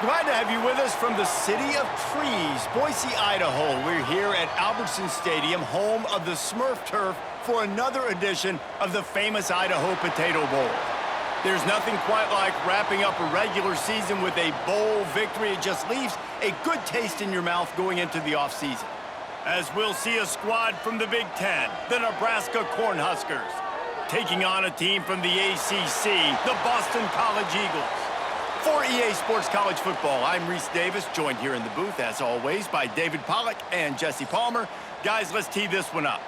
Glad to have you with us from the city of trees, Boise, Idaho. We're here at Albertson Stadium, home of the Smurf turf, for another edition of the famous Idaho Potato Bowl. There's nothing quite like wrapping up a regular season with a bowl victory. It just leaves a good taste in your mouth going into the offseason. As we'll see a squad from the Big Ten, the Nebraska Cornhuskers, taking on a team from the ACC, the Boston College Eagles. For EA Sports College Football, I'm Reese Davis, joined here in the booth, as always, by David Pollack and Jesse Palmer. Guys, let's tee this one up.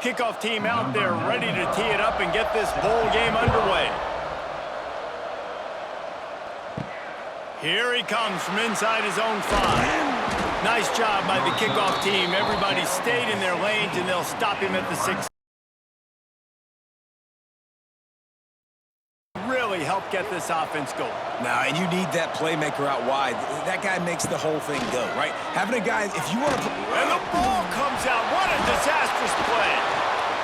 Kickoff team out there ready to tee it up and get this bowl game underway. Here he comes from inside his own 5. Nice job by the kickoff team. Everybody stayed in their lanes, and they'll stop him at the 6. Really help get this offense going. Now, and you need that playmaker out wide. That guy makes the whole thing go, right? Having a guy, if you want to... And the ball comes out. What a disastrous play.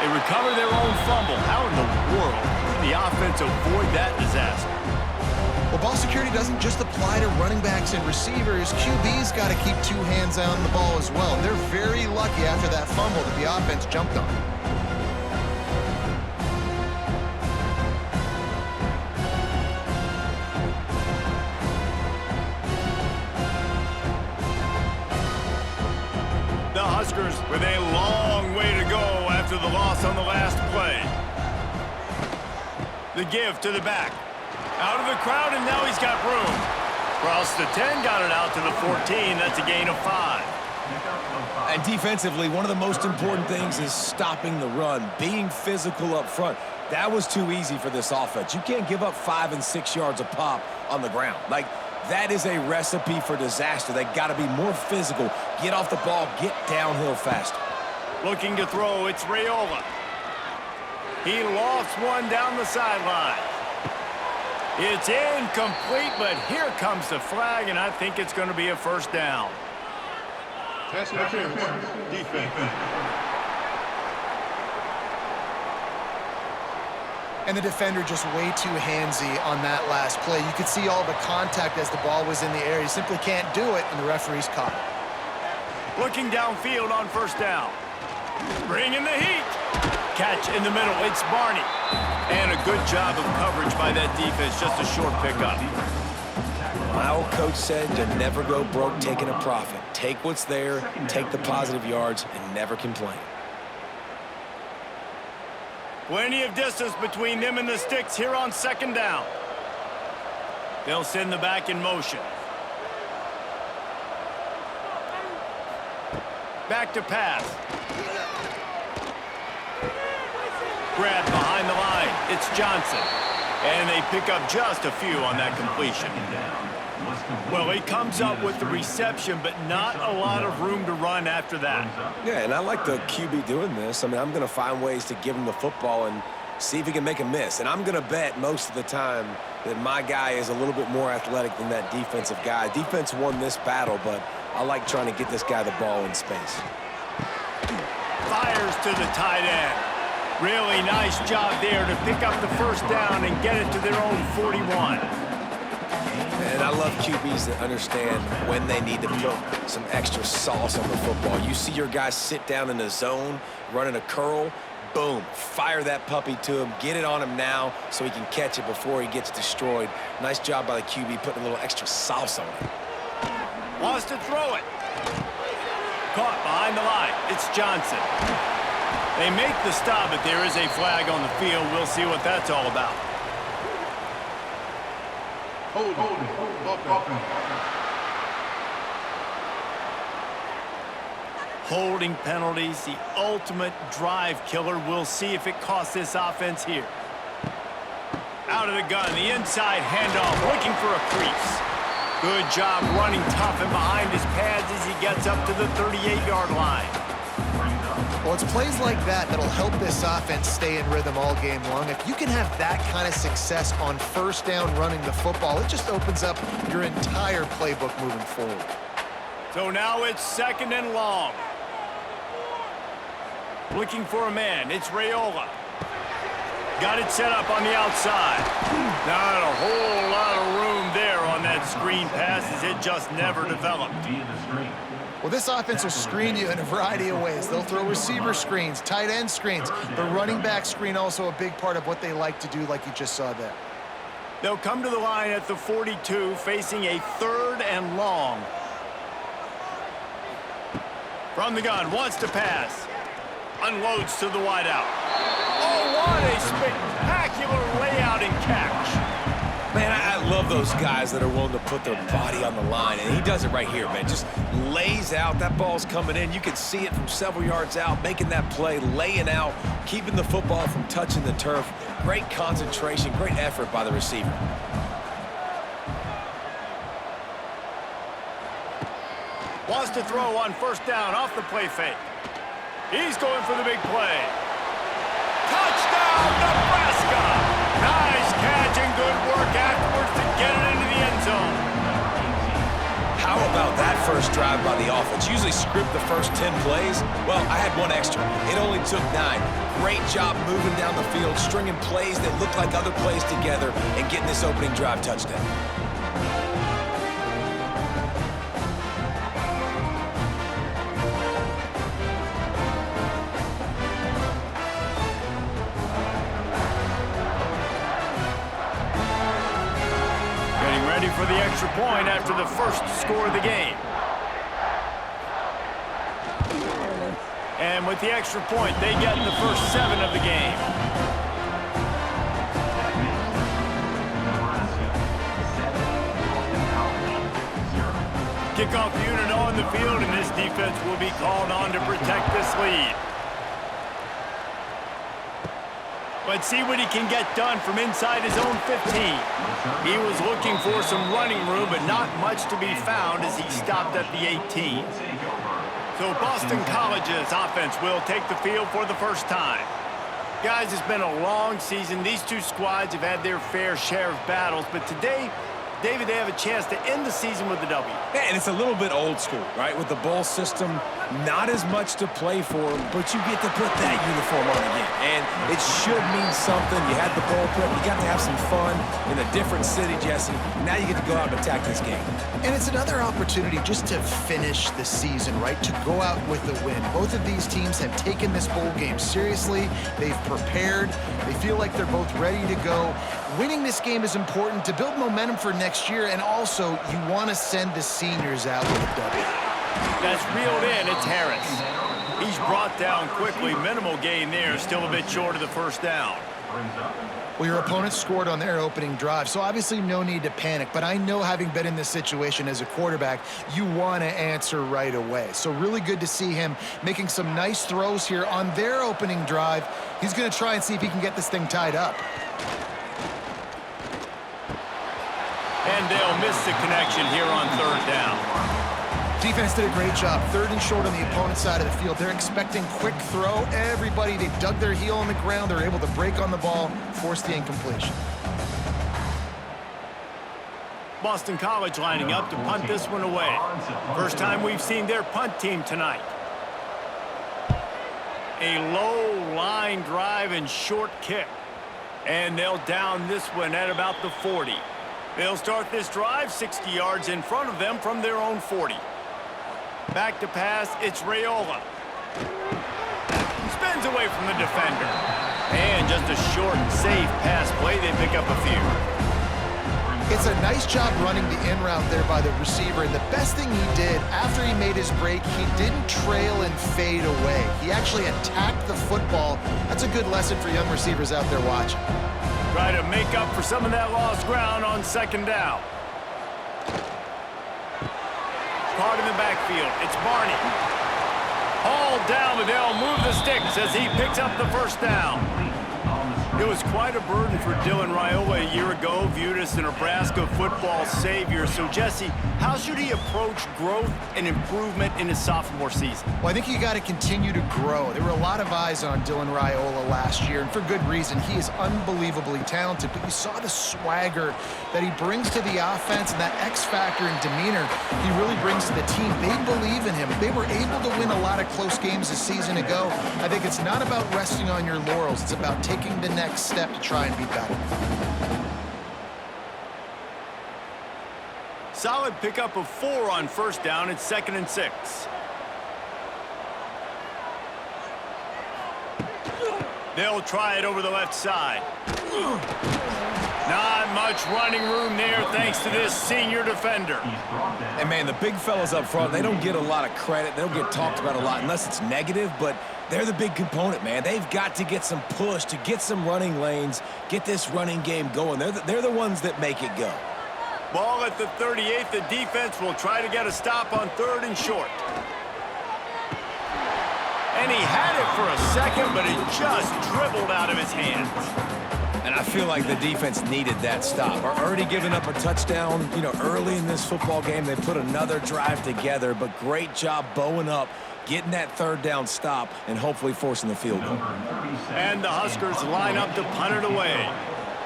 They recover their own fumble. How in the world did the offense avoid that disaster? Well, ball security doesn't just apply to running backs and receivers. QB's got to keep 2 hands on the ball as well. They're very lucky after that fumble that the offense jumped on. The Huskers with a long way to go after the loss on the last play. The give to the back. Out of the crowd, and now he's got room. Across the 10, got it out to the 14. That's a gain of 5. And defensively, one of the most important things is stopping the run, being physical up front. That was too easy for this offense. You can't give up 5 and 6 yards a pop on the ground. Like, that is a recipe for disaster. They got to be more physical, get off the ball, get downhill faster. Looking to throw, it's Raiola. He lofts one down the sideline. It's incomplete, but here comes the flag, and I think it's going to be a first down. Pass interference, defense. And the defender just way too handsy on that last play. You could see all the contact as the ball was in the air. He simply can't do it, and the referee's caught it. Looking downfield on first down. Bringing the heat. Catch in the middle. It's Barney. And a good job of coverage by that defense. Just a short pickup. My old coach said you never go broke taking a profit. Take what's there, take the positive yards, and never complain. Plenty of distance between them and the sticks here on second down. They'll send the back in motion. Back to pass. Grab behind the line. It's Johnson. And they pick up just a few on that completion. Well, he comes up with the reception, but not a lot of room to run after that. Yeah, and I like the QB doing this. I mean, I'm going to find ways to give him the football and see if he can make a miss. And I'm going to bet most of the time that my guy is a little bit more athletic than that defensive guy. Defense won this battle, but I like trying to get this guy the ball in space. Fires to the tight end. Really nice job there to pick up the first down and get it to their own 41. And I love QBs that understand when they need to put some extra sauce on the football. You see your guys sit down in the zone, running a curl, boom, fire that puppy to him, get it on him now so he can catch it before he gets destroyed. Nice job by the QB putting a little extra sauce on it. Wants to throw it. Caught behind the line. It's Johnson. They make the stop, but there is a flag on the field. We'll see what that's all about. Holding penalties, the ultimate drive killer. We'll see if it costs this offense here. Out of the gun, the inside handoff, looking for a crease. Good job running tough and behind his pads as he gets up to the 38-yard line. Well, it's plays like that that'll help this offense stay in rhythm all game long. If you can have that kind of success on first down running the football, it just opens up your entire playbook moving forward. So now it's 2nd and long. Looking for a man. It's Raiola. Got it set up on the outside. Not a whole lot of room there on that screen pass as it just never developed. Well, this offense will screen you in a variety of ways. They'll throw receiver screens, tight end screens. The running back screen also a big part of what they like to do, like you just saw there. They'll come to the line at the 42, facing a 3rd and long. From the gun, wants to pass. Unloads to the wideout. Oh, what a spectacular layout and catch. Man, I love those guys that are willing to put their body on the line, and he does it right here, man. Just lays out. That ball's coming in. You can see it from several yards out, making that play, laying out, keeping the football from touching the turf. Great concentration, great effort by the receiver. Wants to throw on 1st down off the play fake. He's going for the big play. Touchdown, Nebraska! Nice catch and good work afterwards to get it into the end zone. How about that first drive by the offense? Usually script the first 10 plays. Well, I had one extra. It only took 9. Great job moving down the field, stringing plays that look like other plays together, and getting this opening drive touchdown. For the extra point after the first score of the game. And with the extra point, they get the first 7 of the game. Kickoff unit on the field, and this defense will be called on to protect this lead. Let's see what he can get done from inside his own 15. He was looking for some running room, but not much to be found as he stopped at the 18. So Boston College's offense will take the field for the first time. Guys, it's been a long season. These two squads have had their fair share of battles, but today, David, they have a chance to end the season with a W. Yeah, and it's a little bit old school, right? With the bowl system, not as much to play for, but you get to put that uniform on again. And it should mean something. You had the bowl prep. You got to have some fun in a different city, Jesse. Now you get to go out and attack this game. And it's another opportunity just to finish the season, right? To go out with a win. Both of these teams have taken this bowl game seriously. They've prepared. They feel like they're both ready to go. Winning this game is important to build momentum for next year, and also you want to send the seniors out with a W. That's reeled in. It's Harris. He's brought down quickly. Minimal gain there. Still a bit short of the first down. Well, your opponent scored on their opening drive, so obviously no need to panic. But I know, having been in this situation as a quarterback, you want to answer right away. So really good to see him making some nice throws here on their opening drive. He's going to try and see if he can get this thing tied up. And they'll miss the connection here on 3rd down. Defense did a great job. 3rd and short on the opponent's side of the field. They're expecting quick throw. Everybody, they dug their heel on the ground. They're able to break on the ball, force the incompletion. Boston College lining up to punt this one away. First time we've seen their punt team tonight. A low line drive and short kick. And they'll down this one at about the 40. They'll start this drive 60 yards in front of them from their own 40. Back to pass, it's Raiola. Spins away from the defender. And just a short, safe pass play. They pick up a few. It's a nice job running the in route there by the receiver. And the best thing he did after he made his break, he didn't trail and fade away. He actually attacked the football. That's a good lesson for young receivers out there watching. Try to make up for some of that lost ground on 2nd down. Caught in the backfield. It's Barney. Hauled down, but they'll move the sticks as he picks up the first down. It was quite a burden for Dylan Raiola a year ago, viewed as the Nebraska football savior. So, Jesse, how should he approach growth and improvement in his sophomore season? Well, I think you got to continue to grow. There were a lot of eyes on Dylan Raiola last year, and for good reason. He is unbelievably talented, but you saw the swagger that he brings to the offense and that X factor and demeanor he really brings to the team. They believe in him. They were able to win a lot of close games a season ago. I think it's not about resting on your laurels. It's about taking the next step to try and be better. Solid pickup of 4 on first down. It's 2nd and 6. They'll try it over the left side. Not much running room there thanks to this senior defender. And, man, the big fellas up front, they don't get a lot of credit. They don't get talked about a lot unless it's negative, but they're the big component, man. They've got to get some push, to get some running lanes, get this running game going. They're the ones that make it go. Ball at the 38. The defense will try to get a stop on 3rd and short. And he had it for a second, but it just dribbled out of his hands. And I feel like the defense needed that stop. Are already giving up a touchdown, early in this football game. They put another drive together, but great job bowing up, getting that 3rd down stop, and hopefully forcing the field goal. And the Huskers line up to punt it away.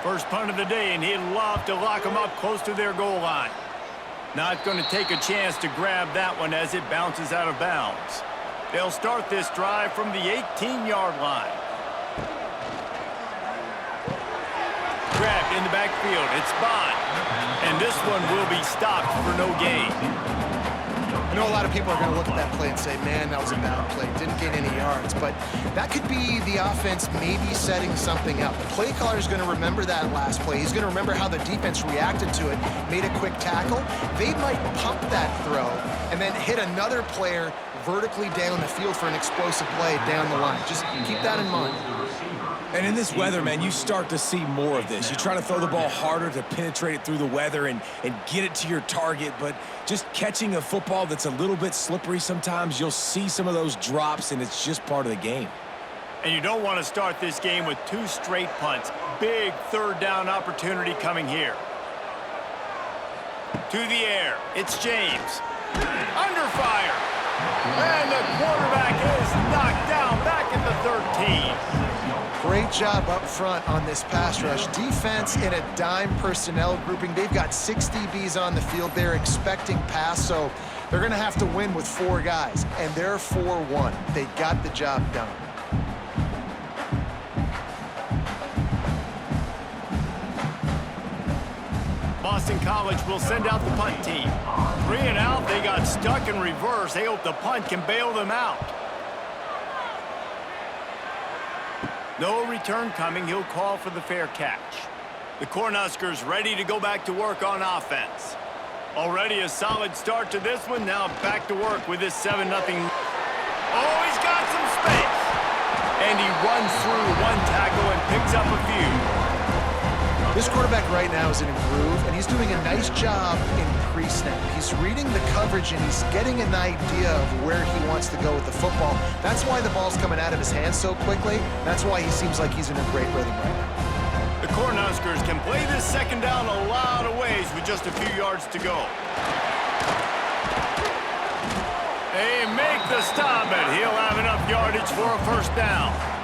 First punt of the day, and he'd love to lock them up close to their goal line. Not going to take a chance to grab that one as it bounces out of bounds. They'll start this drive from the 18-yard line. Grabbed in the backfield. It's Bond. And this one will be stopped for no gain. I know a lot of people are going to look at that play and say, man, that was a bad play. Didn't gain any yards. But that could be the offense maybe setting something up. The play caller is going to remember that last play. He's going to remember how the defense reacted to it, made a quick tackle. They might pump that throw and then hit another player vertically down the field for an explosive play down the line. Just keep that in mind. And in this weather, man, you start to see more of this. You try to throw the ball harder to penetrate it through the weather and get it to your target, but just catching a football that's a little bit slippery sometimes, you'll see some of those drops, and it's just part of the game. And you don't want to start this game with 2 straight punts. Big 3rd down opportunity coming here. To the air. It's James. Under fire. And the quarterback is knocked down back at the 13. Great job up front on this pass rush. Defense in a dime personnel grouping. They've got 6 DBs on the field. They're expecting pass, so they're going to have to win with 4 guys, and they're 4-1. They got the job done. Boston College will send out the punt team. 3 and out. They got stuck in reverse. They hope the punt can bail them out. No return coming. He'll call for the fair catch. The Cornhuskers ready to go back to work on offense. Already a solid start to this one. Now back to work with this 7-0. Oh, he's got some space. And he runs through 1 tackle and picks up a few. This quarterback right now is in a groove, and he's doing a nice job in pre-snap. He's reading the coverage, and he's getting an idea of where he wants to go with the football. That's why the ball's coming out of his hands so quickly. That's why he seems like he's in a great rhythm right now. The Cornhuskers can play this 2nd down a lot of ways with just a few yards to go. They make the stop, and he'll have enough yardage for a 1st down.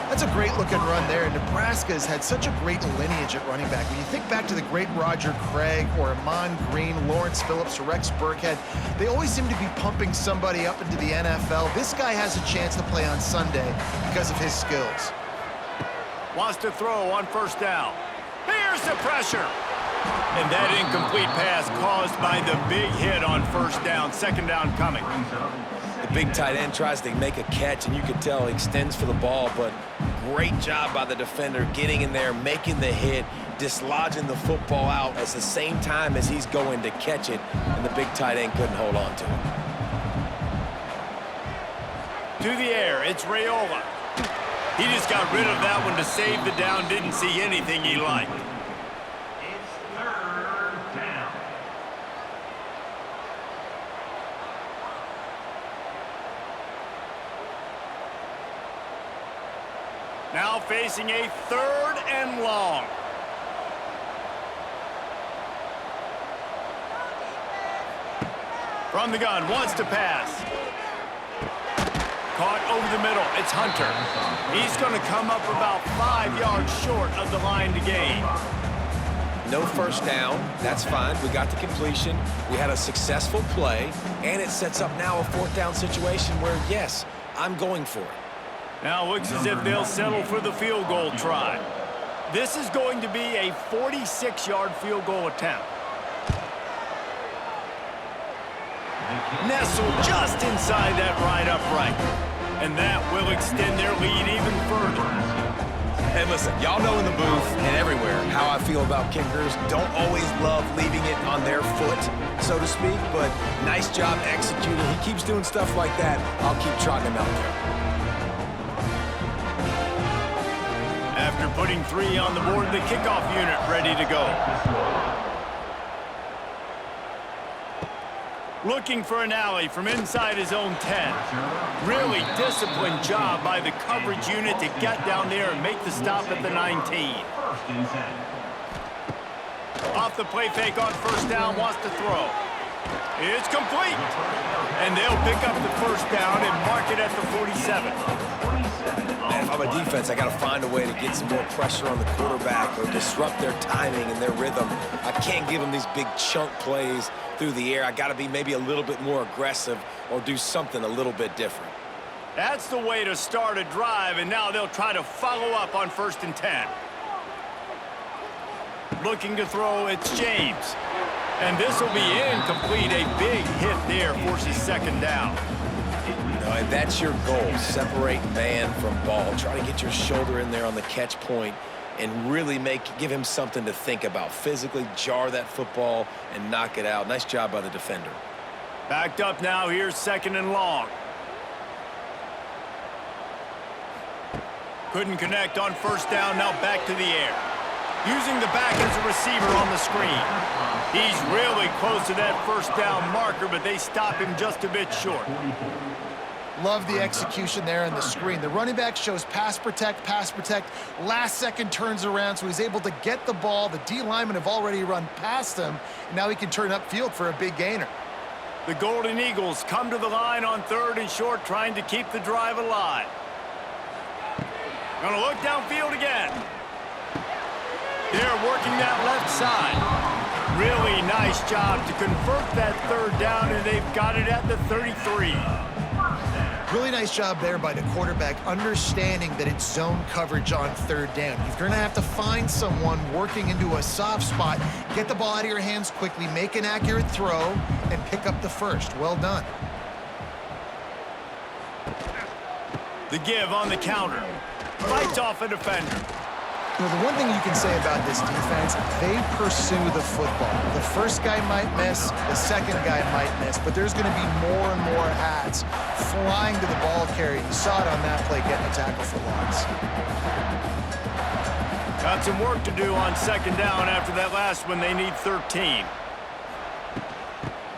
That's a great looking run there. Nebraska has had such a great lineage at running back. When you think back to the great Roger Craig or Amon Green, Lawrence Phillips, or Rex Burkhead, they always seem to be pumping somebody up into the NFL. This guy has a chance to play on Sunday because of his skills. Wants to throw on 1st down. Here's the pressure. And that incomplete pass caused by the big hit on 1st down. 2nd down coming. The big tight end tries to make a catch, and you can tell he extends for the ball, but great job by the defender getting in there, making the hit, dislodging the football out at the same time as he's going to catch it, and the big tight end couldn't hold on to it. To the air, it's Raiola. He just got rid of that one to save the down, didn't see anything he liked. Now facing a 3rd and long. From the gun, wants to pass. Caught over the middle, it's Hunter. He's going to come up about 5 yards short of the line to gain. No first down, that's fine. We got the completion. We had a successful play, and it sets up now a 4th down situation where, yes, I'm going for it. Now looks as if they'll settle for the field goal try. This is going to be a 46-yard field goal attempt. Nestled just inside that right upright. And that will extend their lead even further. Hey, listen, y'all know in the booth and everywhere how I feel about kickers. Don't always love leaving it on their foot, so to speak, but nice job executing. He keeps doing stuff like that. I'll keep trotting him out there. After putting 3 on the board, the kickoff unit ready to go. Looking for an alley from inside his own 10. Really disciplined job by the coverage unit to get down there and make the stop at the 19. Off the play fake on 1st down, wants to throw. It's complete. And they'll pick up the 1st down and mark it at the 47. Man, if I'm a defense, I got to find a way to get some more pressure on the quarterback or disrupt their timing and their rhythm. I can't give them these big chunk plays through the air. I got to be maybe a little bit more aggressive or do something a little bit different. That's the way to start a drive, and now they'll try to follow up on 1st and 10. Looking to throw, it's James. And this will be incomplete. A big hit there forces 2nd down. And that's your goal. Separate man from ball. Try to get your shoulder in there on the catch point and really give him something to think about. Physically jar that football and knock it out. Nice job by the defender. Backed up now. Here's 2nd and long. Couldn't connect on 1st down. Now back to the air. Using the back as a receiver on the screen. He's really close to that 1st down marker, but they stop him just a bit short. Love the execution there on the screen. The running back shows pass protect, last second turns around, so he's able to get the ball. The D linemen have already run past him, and now he can turn upfield for a big gainer. The Golden Eagles come to the line on 3rd and short, trying to keep the drive alive. Gonna look downfield again. They're working that left side. Really nice job to convert that 3rd down, and they've got it at the 33. Really nice job there by the quarterback, understanding that it's zone coverage on 3rd down. You're going to have to find someone working into a soft spot, get the ball out of your hands quickly, make an accurate throw, and pick up the 1st. Well done. The give on the counter. Fights off a defender. You know, the one thing you can say about this defense, they pursue the football. The 1st guy might miss, the 2nd guy might miss, but there's going to be more and more hats flying to the ball carrier. You saw it on that play, getting a tackle for loss. Got some work to do on 2nd down after that last one. They need 13.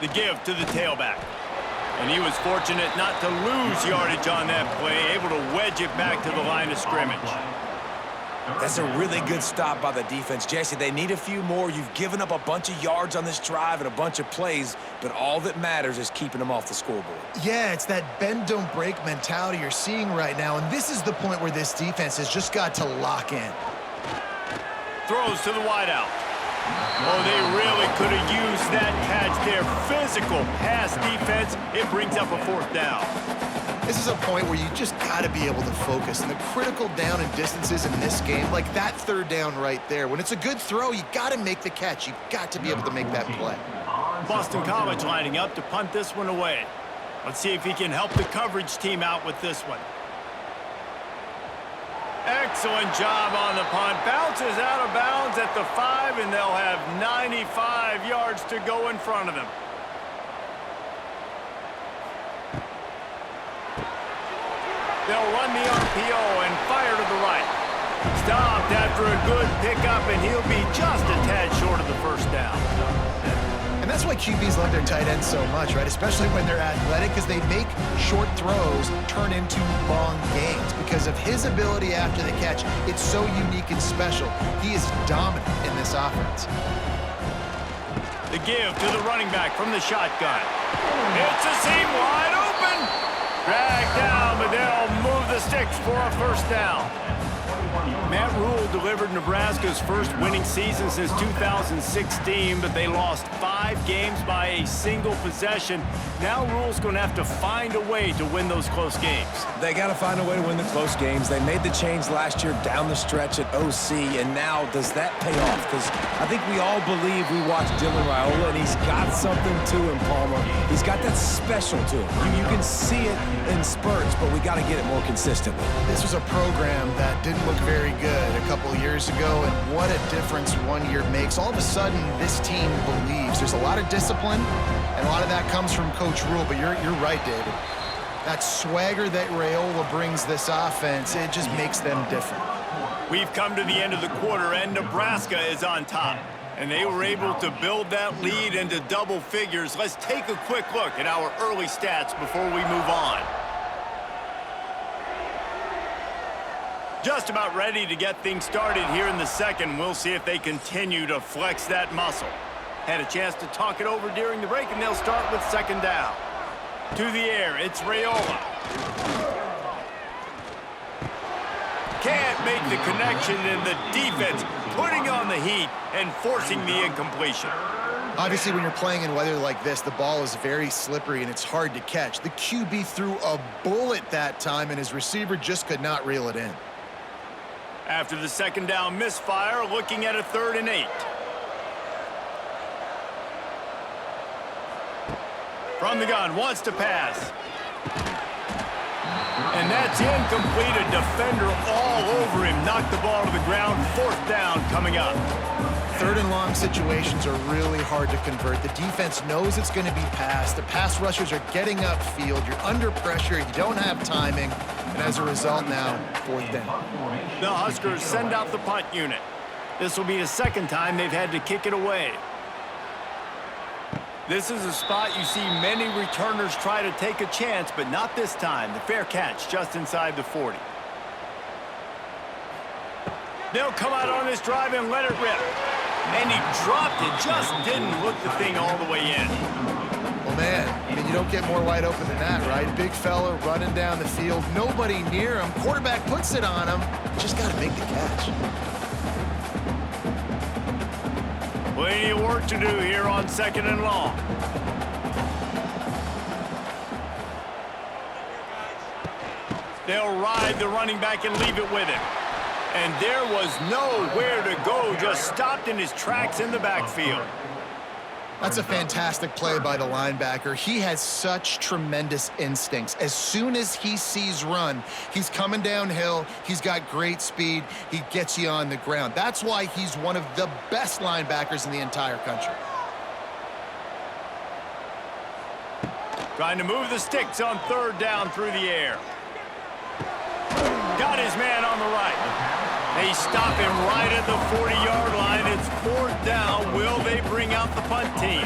The give to the tailback. And he was fortunate not to lose yardage on that play, able to wedge it back to the line of scrimmage. That's a really good stop by the defense. Jesse, they need a few more. You've given up a bunch of yards on this drive and a bunch of plays, but all that matters is keeping them off the scoreboard. Yeah, it's that bend, don't break mentality you're seeing right now, and this is the point where this defense has just got to lock in. Throws to the wideout. Oh, they really could have used that catch there. Physical pass defense. It brings up a 4th down. This is a point where you just got to be able to focus. And the critical down and distances in this game, like that 3rd down right there, when it's a good throw, you got to make the catch. You've got to be able to make that play. Boston College lining up to punt this one away. Let's see if he can help the coverage team out with this one. Excellent job on the punt. Bounces out of bounds at the 5, and they'll have 95 yards to go in front of them. They'll run the RPO and fire to the right. Stopped after a good pickup, and he'll be just a tad short of the 1st down. And And that's why QBs love their tight ends so much, right? Especially when they're athletic, because they make short throws turn into long gains. Because of his ability after the catch, it's so unique and special. He is dominant in this offense. The give to the running back from the shotgun. It's a seam wide open. Dragged down, but they'll move the sticks for a first down. Matt Rule delivered Nebraska's first winning season since 2016, but they lost 5 games by a single possession. Now Rule's going to have to find a way to win those close games. They got to find a way to win the close games. They made the change last year down the stretch at OC, and now does that pay off? Because I think we all believe we watched Dylan Raiola, and he's got something to him, Palmer. He's got that special to him. You can see it in spurts, but we got to get it more consistently. This was a program that didn't look very good a couple of years ago, and what a difference 1 year makes. All of a sudden, this team believes. There's a lot of discipline, and a lot of that comes from Coach Rule, but you're right, David. That swagger that Raiola brings this offense, it just makes them different. We've come to the end of the quarter, and Nebraska is on top. And they were able to build that lead into double figures. Let's take a quick look at our early stats before we move on. Just about ready to get things started here in the second. We'll see if they continue to flex that muscle. Had a chance to talk it over during the break, and they'll start with second down. To the air, it's Raiola. Can't make the connection, and the defense putting on the heat and forcing the incompletion. Obviously, when you're playing in weather like this, the ball is very slippery and it's hard to catch. The QB threw a bullet that time, and his receiver just could not reel it in. After the second down misfire, looking at a 3rd and 8. From the gun, wants to pass. And that's incomplete. A defender all over him. Knocked the ball to the ground. 4th down coming up. 3rd and long situations are really hard to convert. The defense knows it's going to be passed. The pass rushers are getting upfield. You're under pressure. You don't have timing. And as a result now, 4th down. The Huskers send out the punt unit. This will be the second time they've had to kick it away. This is a spot you see many returners try to take a chance, but not this time. The fair catch just inside the 40. They'll come out on this drive and let it rip. And he dropped it, just didn't look the thing all the way in. Well, man, I mean, you don't get more wide open than that, right? Big fella running down the field, nobody near him. Quarterback puts it on him. Just got to make the catch. Plenty of work to do here on 2nd and long. They'll ride the running back and leave it with him. And there was nowhere to go, just stopped in his tracks in the backfield. That's a fantastic play by the linebacker. He has such tremendous instincts. As soon as he sees run, he's coming downhill. He's got great speed. He gets you on the ground. That's why he's one of the best linebackers in the entire country. Trying to move the sticks on 3rd down through the air. Got his man on the right. They stop him right at the 40-yard line. It's 4th down. Will they bring out the punt team?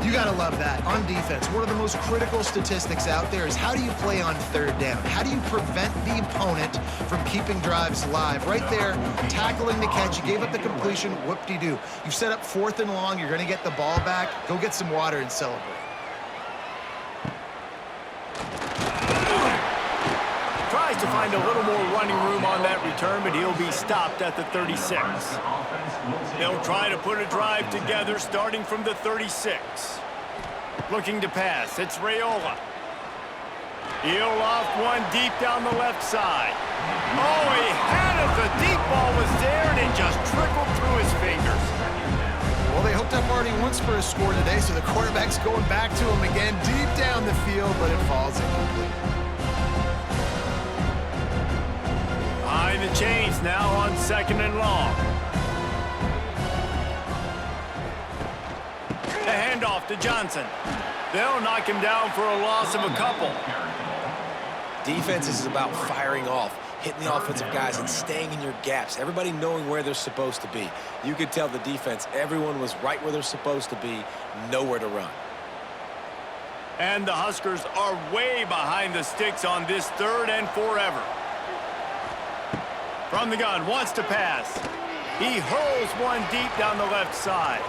You got to love that. On defense, one of the most critical statistics out there is how do you play on 3rd down? How do you prevent the opponent from keeping drives alive? Right there, tackling the catch. You gave up the completion. Whoop-de-doo. You've set up 4th and long. You're going to get the ball back. Go get some water and celebrate. Tries to find a little more running room on that return, but he'll be stopped at the 36. They'll try to put a drive together starting from the 36. Looking to pass, it's Raiola. He'll loft one deep down the left side. Oh, he had it. The deep ball was there, and it just trickled through his fingers. Well, they hooked up already once for a score today, so the quarterback's going back to him again deep down the field, but it falls incomplete. Behind the chains now on 2nd and long. The handoff to Johnson. They'll knock him down for a loss of a couple. Defense is about firing off. hitting the offensive guys and staying in your gaps, everybody knowing where they're supposed to be. You could tell the defense, everyone was right where they're supposed to be, nowhere to run. And the Huskers are way behind the sticks on this 3rd and forever. From the gun, wants to pass. He hurls one deep down the left side.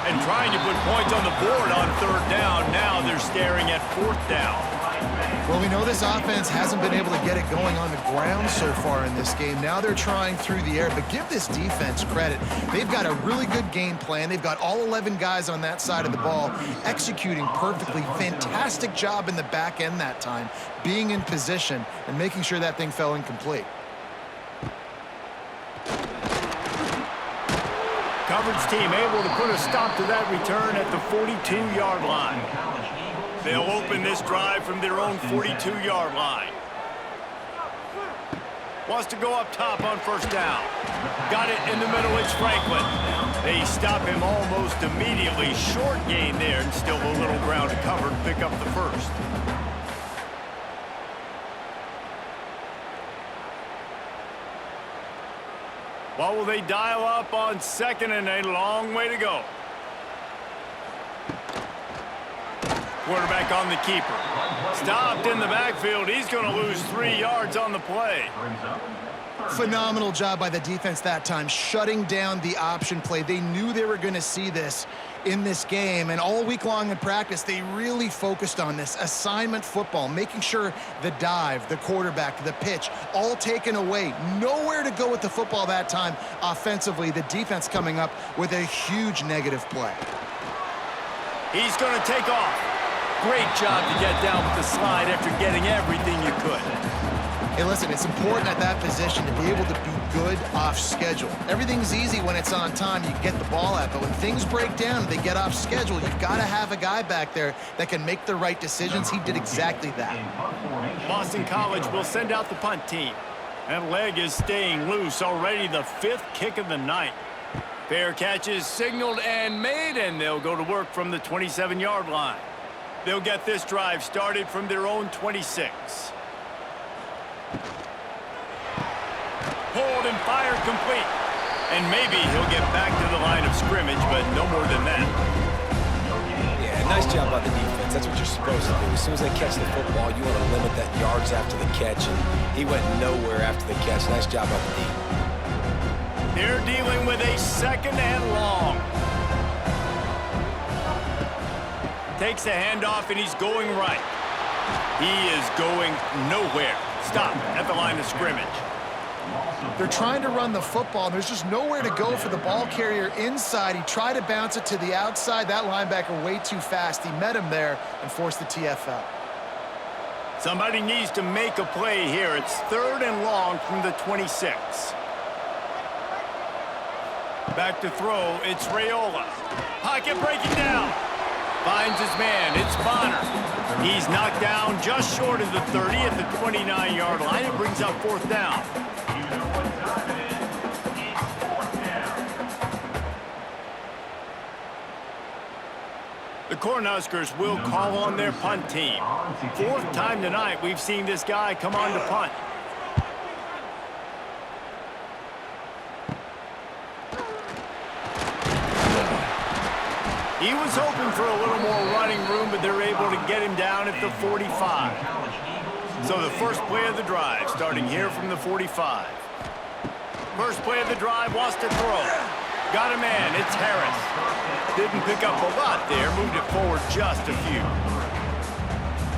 And trying to put points on the board on 3rd down. Now they're staring at 4th down. Well, we know this offense hasn't been able to get it going on the ground so far in this game. Now they're trying through the air, but give this defense credit. They've got a really good game plan. They've got all 11 guys on that side of the ball executing perfectly. Fantastic job in the back end that time, being in position and making sure that thing fell incomplete. Coverage team able to put a stop to that return at the 42-yard line. They'll open this drive from their own 42-yard line. Wants to go up top on 1st down. Got it in the middle, it's Franklin. They stop him almost immediately. Short gain there, and still a little ground to cover to pick up the 1st. What will they dial up on 2nd and a long way to go? Quarterback on the keeper. Stopped in the backfield. He's going to lose 3 yards on the play. Phenomenal job by the defense that time, shutting down the option play. They knew they were going to see this in this game, and all week long in practice, they really focused on this assignment football, making sure the dive, the quarterback, the pitch, all taken away. Nowhere to go with the football that time offensively. The defense coming up with a huge negative play. He's going to take off. Great job to get down with the slide after getting everything you could. Hey, listen, it's important at that position to be able to be good off schedule. Everything's easy when it's on time, you get the ball out, but when things break down and they get off schedule, you've got to have a guy back there that can make the right decisions. He did exactly that. Boston College will send out the punt team. That leg is staying loose, already the 5th kick of the night. Fair catch is signaled and made, and they'll go to work from the 27-yard line. They'll get this drive started from their own 26. Pulled and fired complete. And maybe he'll get back to the line of scrimmage, but no more than that. Yeah, nice job by the defense. That's what you're supposed to do. As soon as they catch the football, you want to limit that yards after the catch, and he went nowhere after the catch. Nice job by the defense. They're dealing with a 2nd and long. Takes the handoff, and he's going right. He is going nowhere. Stop at the line of scrimmage. They're trying to run the football, and there's just nowhere to go for the ball carrier inside. He tried to bounce it to the outside. That linebacker way too fast. He met him there and forced the TFL. Somebody needs to make a play here. It's 3rd and long from the 26. Back to throw, it's Raiola. Pocket breaking down. Finds his man, it's Bonner. He's knocked down just short of the 30 at the 29-yard line. It brings up 4th down. The Cornhuskers will call on their punt team. 4th time tonight we've seen this guy come on to punt. He was hoping for a little more running room, but they're able to get him down at the 45. So the first play of the drive, starting here from the 45. First play of the drive, wants to throw. Got a man, it's Harris. Didn't pick up a lot there, moved it forward just a few.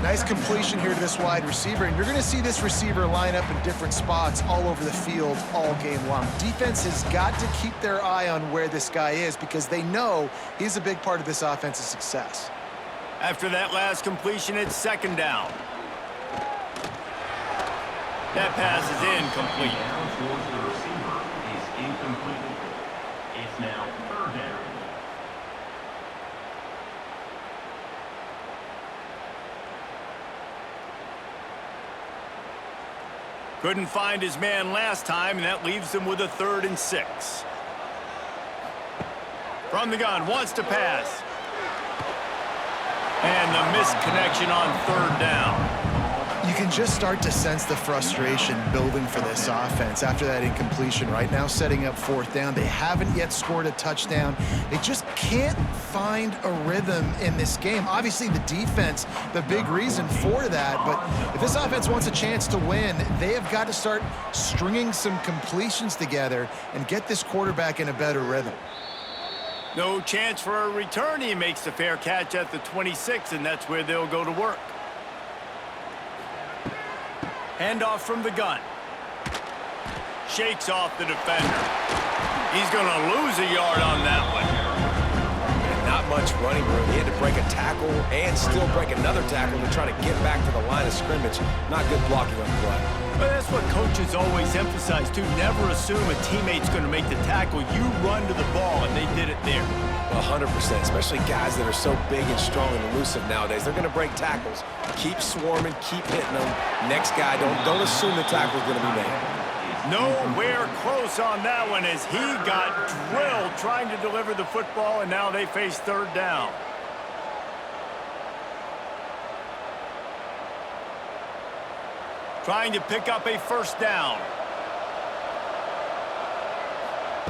Nice completion here to this wide receiver, and you're going to see this receiver line up in different spots all over the field all game long. Defense has got to keep their eye on where this guy is because they know he's a big part of this offense's success. After that last completion, it's 2nd down. That pass is incomplete. It's now 3rd down. Couldn't find his man last time, and that leaves him with a 3rd and 6. From the gun, wants to pass. And the missed connection on 3rd down. You can just start to sense the frustration building for this offense after that incompletion. Right now, setting up 4th down. They haven't yet scored a touchdown. They just can't find a rhythm in this game. Obviously, the defense, the big reason for that. But if this offense wants a chance to win, they have got to start stringing some completions together and get this quarterback in a better rhythm. No chance for a return. He makes the fair catch at the 26, and that's where they'll go to work. Handoff from the gun. Shakes off the defender. He's going to lose a yard on that one. And not much running room. He had to break a tackle and still break another tackle to try to get back to the line of scrimmage. Not good blocking on the play. But that's what coaches always emphasize, too. Never assume a teammate's going to make the tackle. You run to the ball, and they did it there. 100%, especially guys that are so big and strong and elusive nowadays. They're going to break tackles. Keep swarming, keep hitting them. Next guy, don't assume the tackle's going to be made. Nowhere close on that one as he got drilled trying to deliver the football, and now they face 3rd down. Trying to pick up a 1st down.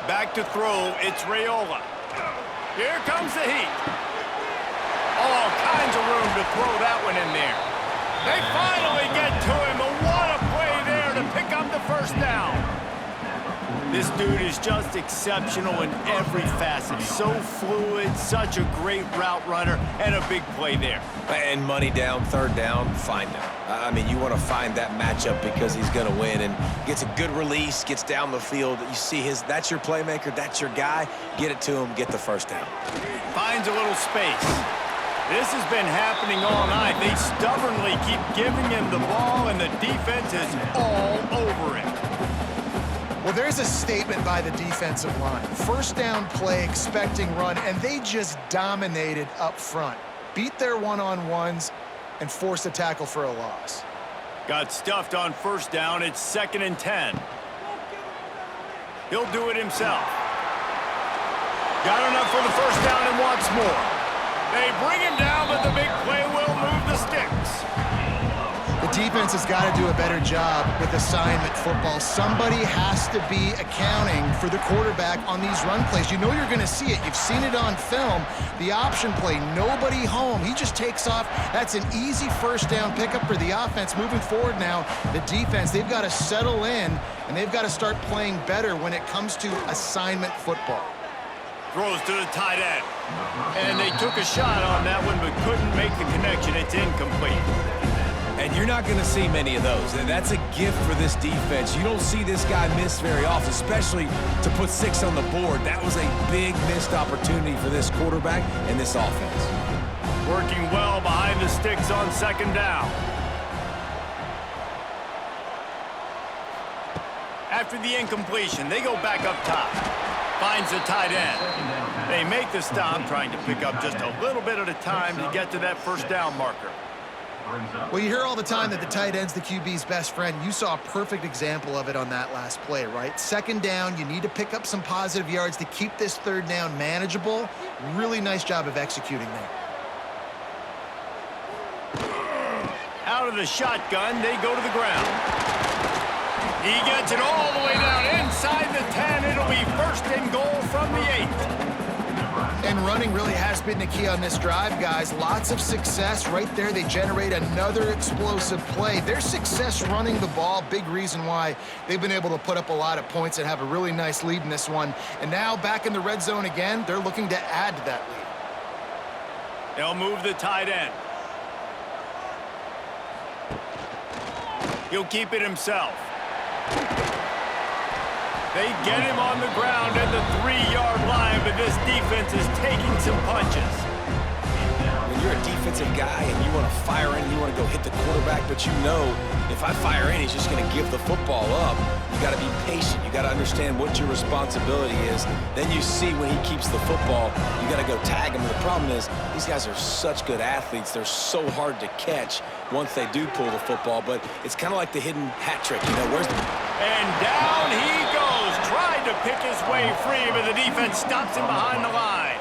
Back to throw, it's Raiola. Here comes the heat. All kinds of room to throw that one in there. They finally get to him, but what a play there to pick up the 1st down. This dude is just exceptional in every facet. So fluid, such a great route runner, and a big play there. And money down, 3rd down, find him. I mean, you want to find that matchup because he's going to win and gets a good release, gets down the field. You see that's your playmaker, that's your guy. Get it to him, get the 1st down. Finds a little space. This has been happening all night. They stubbornly keep giving him the ball, and the defense is all over it. Well, there's a statement by the defensive line. 1st down play, expecting run, and they just dominated up front. Beat their one-on-ones and forced a tackle for a loss. Got stuffed on 1st down. It's 2nd and 10. He'll do it himself. Got enough for the 1st down and wants more. They bring him down, but the big play will move the sticks. The defense has got to do a better job with assignment football. Somebody has to be accounting for the quarterback on these run plays. You know you're going to see it. You've seen it on film. The option play, nobody home. He just takes off. That's an easy 1st down pickup for the offense. Moving forward now, the defense, they've got to settle in, and they've got to start playing better when it comes to assignment football. Throws to the tight end. And they took a shot on that one, but couldn't make the connection. It's incomplete. And you're not going to see many of those. That's a gift for this defense. You don't see this guy miss very often, especially to put 6 on the board. That was a big missed opportunity for this quarterback and this offense. Working well behind the sticks on 2nd down. After the incompletion, they go back up top. Finds the tight end. They make the stop, trying to pick up just a little bit at a time to get to that 1st down marker. Well, you hear all the time that the tight end's the QB's best friend. You saw a perfect example of it on that last play, right? 2nd down, you need to pick up some positive yards to keep this 3rd down manageable. Really nice job of executing there. Out of the shotgun, they go to the ground. He gets it all the way down inside the 10. It'll be 1st and goal from the 8. And running really has been the key on this drive, guys. Lots of success right there. They generate another explosive play. Their success running the ball, big reason why they've been able to put up a lot of points and have a really nice lead in this one. And now back in the red zone again, they're looking to add to that lead. They'll move the tight end. He'll keep it himself. They get him on the ground at the 3-yard line, but this defense is taking some punches. When you're a defensive guy and you want to fire in, you want to go hit the quarterback, but you know if I fire in, he's just going to give the football up. You got to be patient. You got to understand what your responsibility is. Then you see when he keeps the football, you got to go tag him. The problem is these guys are such good athletes. They're so hard to catch once they do pull the football, but it's kind of like the hidden hat trick. You know, where's the... And down he goes. Tried to pick his way free, but the defense stops him behind the line.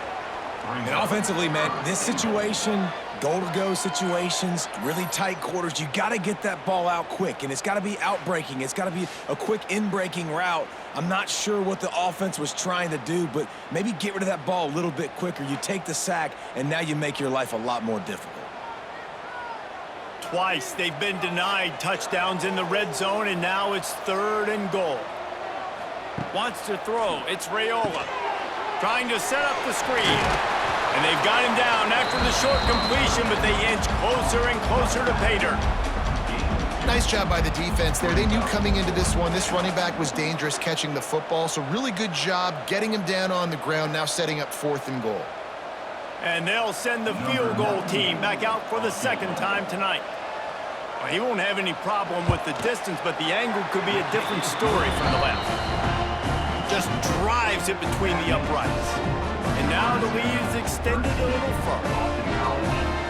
And offensively, man, this situation, goal-to-go situations, really tight quarters, you got to get that ball out quick, and it's got to be out-breaking. It's got to be a quick in-breaking route. I'm not sure what the offense was trying to do, but maybe get rid of that ball a little bit quicker. You take the sack, and now you make your life a lot more difficult. Twice they've been denied touchdowns in the red zone, and now it's 3rd and goal. Wants to throw. It's Raiola. Trying to set up the screen. And they've got him down after the short completion, but they inch closer and closer to pay dirt. Nice job by the defense there. They knew coming into this one, this running back was dangerous catching the football, so really good job getting him down on the ground, now setting up 4th and goal. And they'll send the field goal team back out for the 2nd time tonight. Well, he won't have any problem with the distance, but the angle could be a different story from the left. Just drives it between the uprights. And now the lead is extended a little further.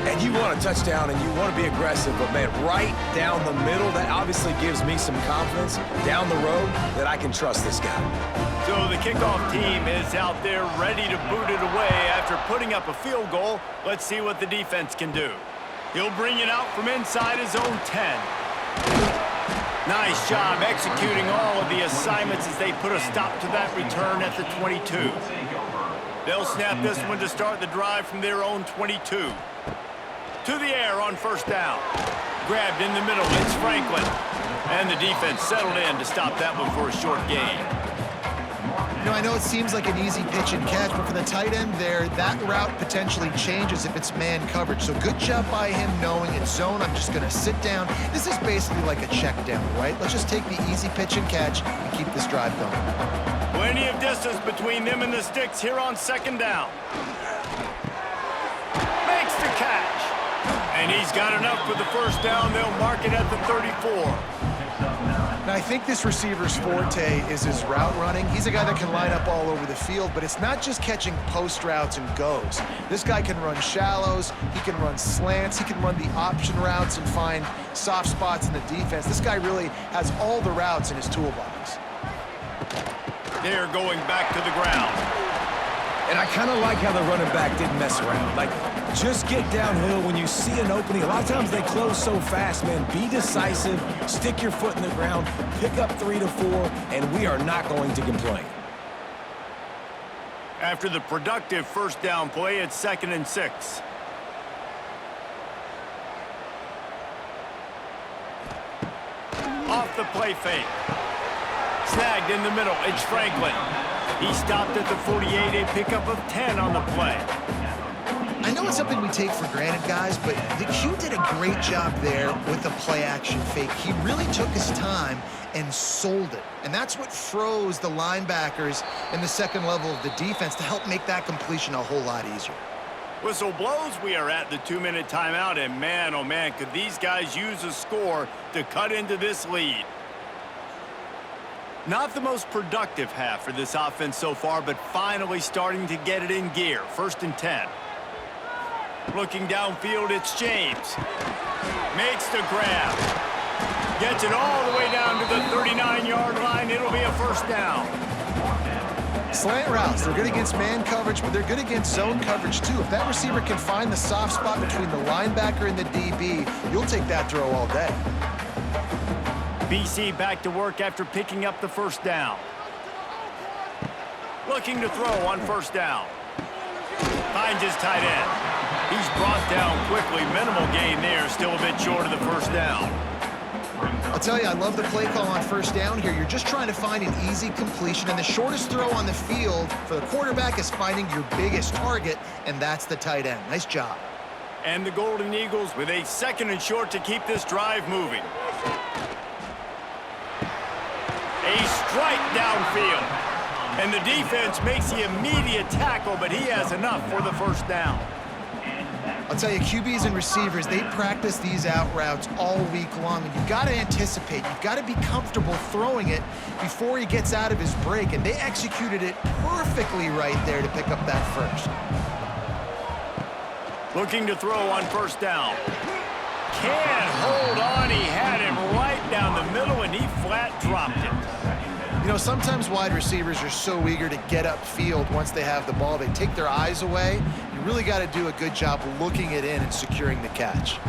And you want a touchdown and you want to be aggressive, but man, right down the middle, that obviously gives me some confidence down the road that I can trust this guy. So the kickoff team is out there ready to boot it away after putting up a field goal. Let's see what the defense can do. He'll bring it out from inside his own 10. Nice job executing all of the assignments as they put a stop to that return at the 22. They'll snap this one to start the drive from their own 22. To the air on 1st down. Grabbed in the middle, it's Franklin. And the defense settled in to stop that one for a short gain. You know, I know it seems like an easy pitch and catch, but for the tight end there, that route potentially changes if it's man coverage. So good job by him knowing it's zone. I'm just going to sit down. This is basically like a check down, right? Let's just take the easy pitch and catch and keep this drive going. Plenty of distance between them and the sticks here on 2nd down. Makes the catch. And he's got enough for the 1st down. They'll mark it at the 34. Now, I think this receiver's forte is his route running. He's a guy that can line up all over the field, but it's not just catching post routes and goes. This guy can run shallows, he can run slants, he can run the option routes and find soft spots in the defense. This guy really has all the routes in his toolbox. They're going back to the ground. And I kind of like how the running back didn't mess around. Like, just get downhill when you see an opening. A lot of times they close so fast, man. Be decisive, stick your foot in the ground, pick up 3 to 4, and we are not going to complain. After the productive 1st down play, it's 2nd and 6. Off the play fake. Snagged in the middle, it's Franklin. He stopped at the 48, a pickup of 10 on the play. I know it's something we take for granted, guys, but the Q did a great job there with the play-action fake. He really took his time and sold it. And that's what froze the linebackers in the 2nd level of the defense to help make that completion a whole lot easier. Whistle blows, we are at the 2-minute timeout, and man, oh man, could these guys use a score to cut into this lead. Not the most productive half for this offense so far, but finally starting to get it in gear. 1st and 10. Looking downfield, it's James. Makes the grab. Gets it all the way down to the 39-yard line. It'll be a 1st down. Slant routes, they're good against man coverage, but they're good against zone coverage too. If that receiver can find the soft spot between the linebacker and the DB, you'll take that throw all day. BC back to work after picking up the 1st down. Looking to throw on 1st down. Finds his tight end. He's brought down quickly. Minimal gain there. Still a bit short of the 1st down. I'll tell you, I love the play call on 1st down here. You're just trying to find an easy completion, and the shortest throw on the field for the quarterback is finding your biggest target, and that's the tight end. Nice job. And the Golden Eagles with a 2nd and short to keep this drive moving. A strike downfield. And the defense makes the immediate tackle, but he has enough for the 1st down. I'll tell you, QBs and receivers, they practice these out routes all week long, and you've got to anticipate. You've got to be comfortable throwing it before he gets out of his break, and they executed it perfectly right there to pick up that 1st. Looking to throw on 1st down. Can't hold on. He had him right down the middle, and he flat dropped it. You know, sometimes wide receivers are so eager to get upfield once they have the ball. They take their eyes away. You really got to do a good job looking it in and securing the catch.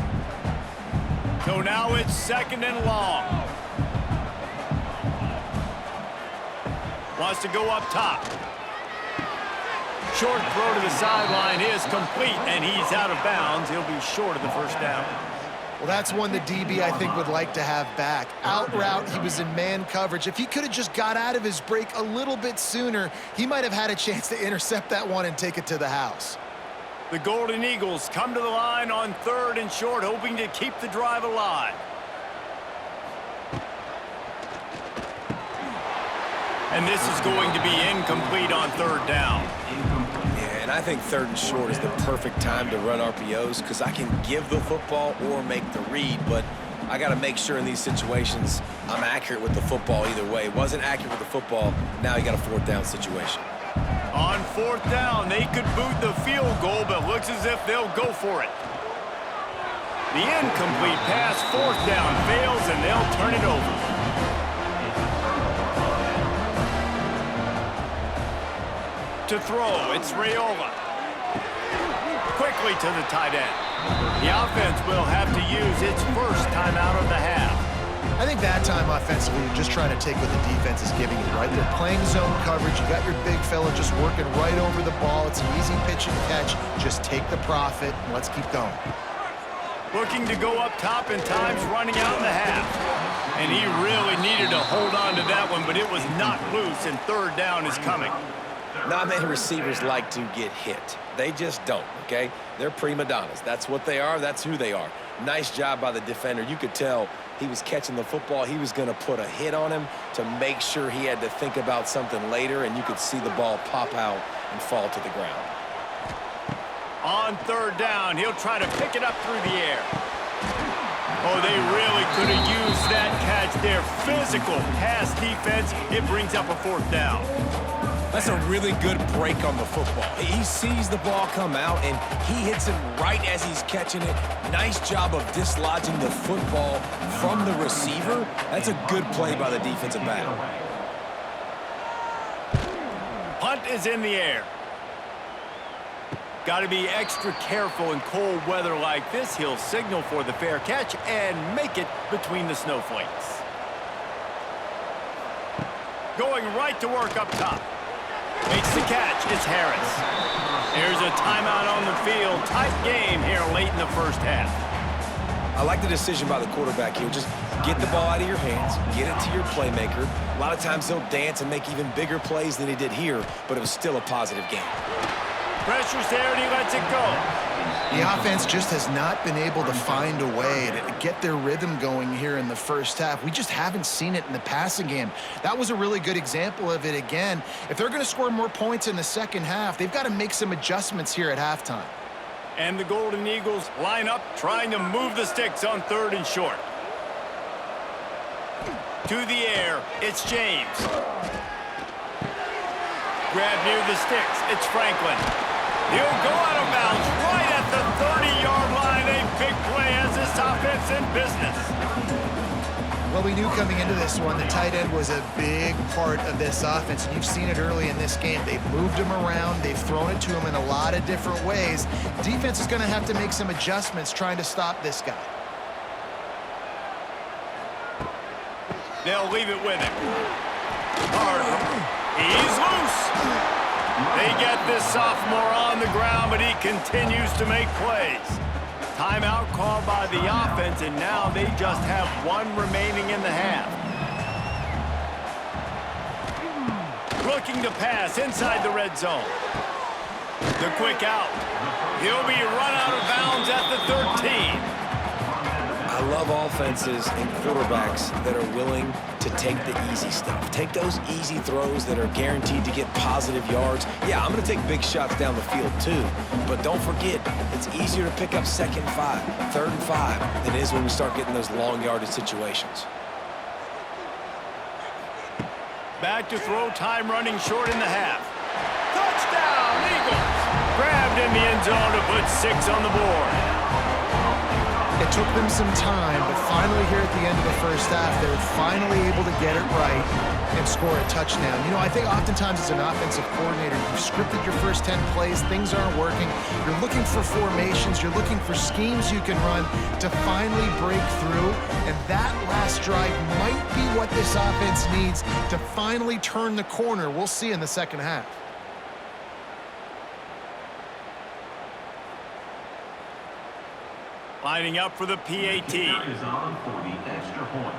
So now it's 2nd and long. Wants to go up top. Short throw to the sideline is complete, and he's out of bounds. He'll be short of the first down. Well, that's one the DB, I think, would like to have back. Out route, he was in man coverage. If he could have just got out of his break a little bit sooner, he might have had a chance to intercept that one and take it to the house. The Golden Eagles come to the line on 3rd and short, hoping to keep the drive alive. And this is going to be incomplete on 3rd down. And I think 3rd and short is the perfect time to run RPOs because I can give the football or make the read, but I got to make sure in these situations I'm accurate with the football either way. Wasn't accurate with the football, now you got a 4th down situation. On 4th down, they could boot the field goal, but looks as if they'll go for it. The incomplete pass, 4th down, fails, and they'll turn it over. To throw, it's Raiola. Quickly to the tight end. The offense will have to use its first timeout of the half. I think that time offensively, you're just trying to take what the defense is giving you, right? They're playing zone coverage. You got your big fella just working right over the ball. It's an easy pitch and catch. Just take the profit and let's keep going. Looking to go up top, and time's running out in the half. And he really needed to hold on to that one, but it was knocked loose, and 3rd down is coming. Not many receivers like to get hit. They just don't, okay? They're prima donnas. That's what they are. That's who they are. Nice job by the defender. You could tell he was catching the football. He was going to put a hit on him to make sure he had to think about something later, and you could see the ball pop out and fall to the ground. On 3rd down, he'll try to pick it up through the air. Oh, they really could have used that catch there. Physical pass defense. It brings up a 4th down. That's a really good break on the football. He sees the ball come out, and he hits it right as he's catching it. Nice job of dislodging the football from the receiver. That's a good play by the defensive back. Punt is in the air. Got to be extra careful in cold weather like this. He'll signal for the fair catch and make it between the snowflakes. Going right to work up top. Makes the catch. It's Harris. There's a timeout on the field. Tight game here late in the first half. I like the decision by the quarterback here. Just get the ball out of your hands, get it to your playmaker. A lot of times he'll dance and make even bigger plays than he did here, but it was still a positive game. Pressure's there, and he lets it go. The offense just has not been able to find a way to get their rhythm going here in the first half. We just haven't seen it in the passing game. That was a really good example of it again. If they're going to score more points in the second half, they've got to make some adjustments here at halftime. And the Golden Eagles line up, trying to move the sticks on 3rd and short. To the air, it's James. Grab near the sticks, it's Franklin. He'll go out of bounds right at the 30-yard line. A big play as this offense in business. Well, we knew coming into this one, the tight end was a big part of this offense, and you've seen it early in this game. They've moved him around. They've thrown it to him in a lot of different ways. Defense is going to have to make some adjustments trying to stop this guy. They'll leave it with him. He's loose. They get this sophomore on the ground, but he continues to make plays. Timeout called by the offense, and now they just have one remaining in the half. Looking to pass inside the red zone. The quick out. He'll be run out of bounds at the 13. I love offenses and quarterbacks that are willing to take the easy stuff. Take those easy throws that are guaranteed to get positive yards. Yeah, I'm going to take big shots down the field too, but don't forget, it's easier to pick up 2nd and 5, 3rd and 5 than it is when we start getting those long yardage situations. Back to throw, time running short in the half. Touchdown, Eagles! Grabbed in the end zone to put 6 on the board. If took them some time, but finally here at the end of the first half, they were finally able to get it right and score a touchdown. You know, I think oftentimes as an offensive coordinator, you've scripted your first 10 plays, things aren't working. You're looking for formations, you're looking for schemes you can run to finally break through, and that last drive might be what this offense needs to finally turn the corner. We'll see in the second half. Lining up for the PAT. Is on for the extra point.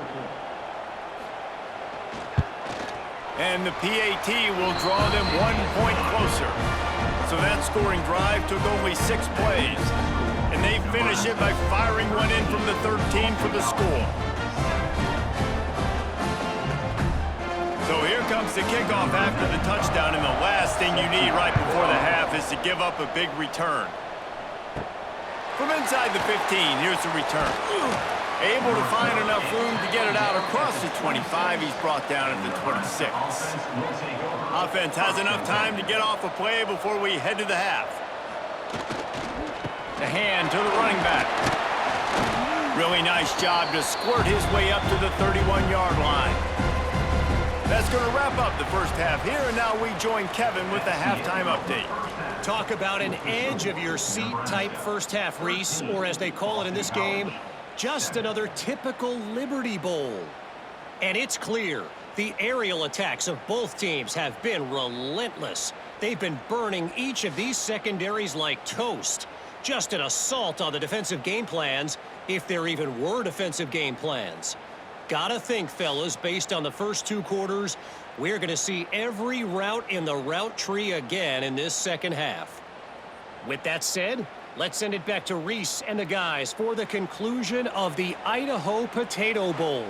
And the PAT will draw them 1 point closer. So that scoring drive took only 6 plays. And they finish it by firing one in from the 13 for the score. So here comes the kickoff after the touchdown, and the last thing you need right before the half is to give up a big return. From inside the 15, here's the return. Able to find enough room to get it out across the 25. He's brought down at the 26. Offense has enough time to get off a play before we head to the half. The hand to the running back. Really nice job to squirt his way up to the 31-yard line. That's going to wrap up the first half here, and now we join Kevin with the halftime update. Talk about an edge-of-your-seat type first half, Reese, or as they call it in this game, just another typical Liberty Bowl. And it's clear, the aerial attacks of both teams have been relentless. They've been burning each of these secondaries like toast. Just an assault on the defensive game plans, if there even were defensive game plans. Gotta think, fellas, based on the first 2 quarters, we're going to see every route in the route tree again in this second half. With that said, let's send it back to Reese and the guys for the conclusion of the Idaho Potato Bowl.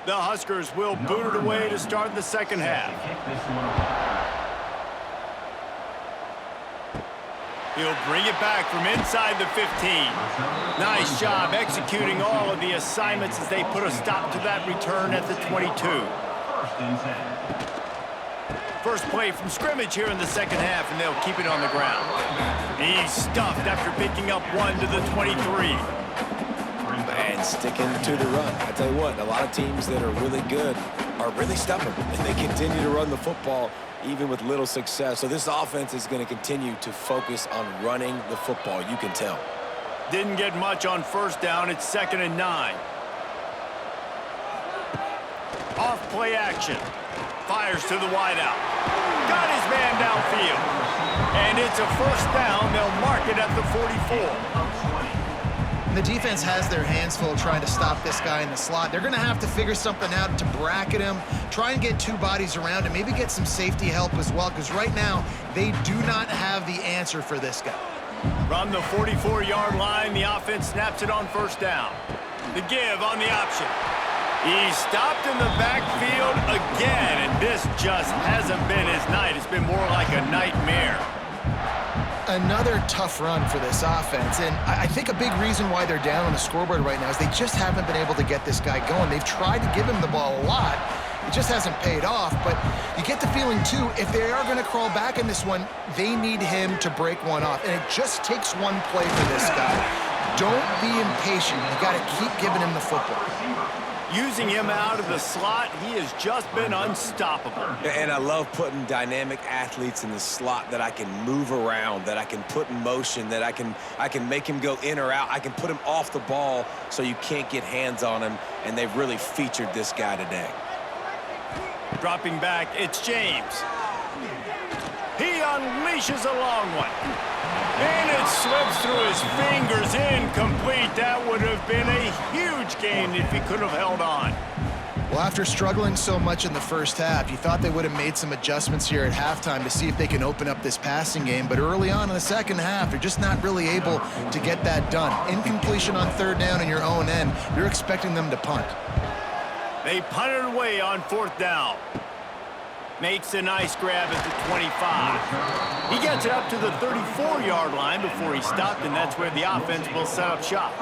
The Huskers will boot it away to start the second half. He'll bring it back from inside the 15. Nice job executing all of the assignments as they put a stop to that return at the 22. First play from scrimmage here in the second half, and they'll keep it on the ground. He's stuffed after picking up 1 to the 23. And sticking to the run. I tell you what, a lot of teams that are really good are really stubborn, and they continue to run the football even with little success. So this offense is going to continue to focus on running the football. You can tell. Didn't get much on first down. It's 2nd and 9. Off play action. Fires to the wideout. Got his man downfield. And it's a first down. They'll mark it at the 44. The defense has their hands full trying to stop this guy in the slot. They're going to have to figure something out to bracket him, try and get 2 bodies around him, maybe get some safety help as well, because right now they do not have the answer for this guy. From the 44-yard line, the offense snaps it on first down. The give on the option. He's stopped in the backfield again, and this just hasn't been his night. It's been more like a nightmare. Another tough run for this offense, and I think a big reason why they're down on the scoreboard right now is they just haven't been able to get this guy going. They've tried to give him the ball a lot. It just hasn't paid off, but you get the feeling, too, if they are going to crawl back in this one, they need him to break one off, and it just takes one play for this guy. Don't be impatient. You got to keep giving him the football. Using him out of the slot, he has just been unstoppable. And I love putting dynamic athletes in the slot that I can move around, that I can put in motion, that I can make him go in or out. I can put him off the ball so you can't get hands on him, and they've really featured this guy today. Dropping back, it's James. He unleashes a long one. And it slips through his fingers, incomplete. That would have been a huge gain if he could have held on. Well, after struggling so much in the first half, you thought they would have made some adjustments here at halftime to see if they can open up this passing game. But early on in the second half, they're just not really able to get that done. Incompletion on third down in your own end, you're expecting them to punt. They punted away on fourth down. Makes a nice grab at the 25. He gets it up to the 34-yard line before he stopped, and that's where the offense will set up shop.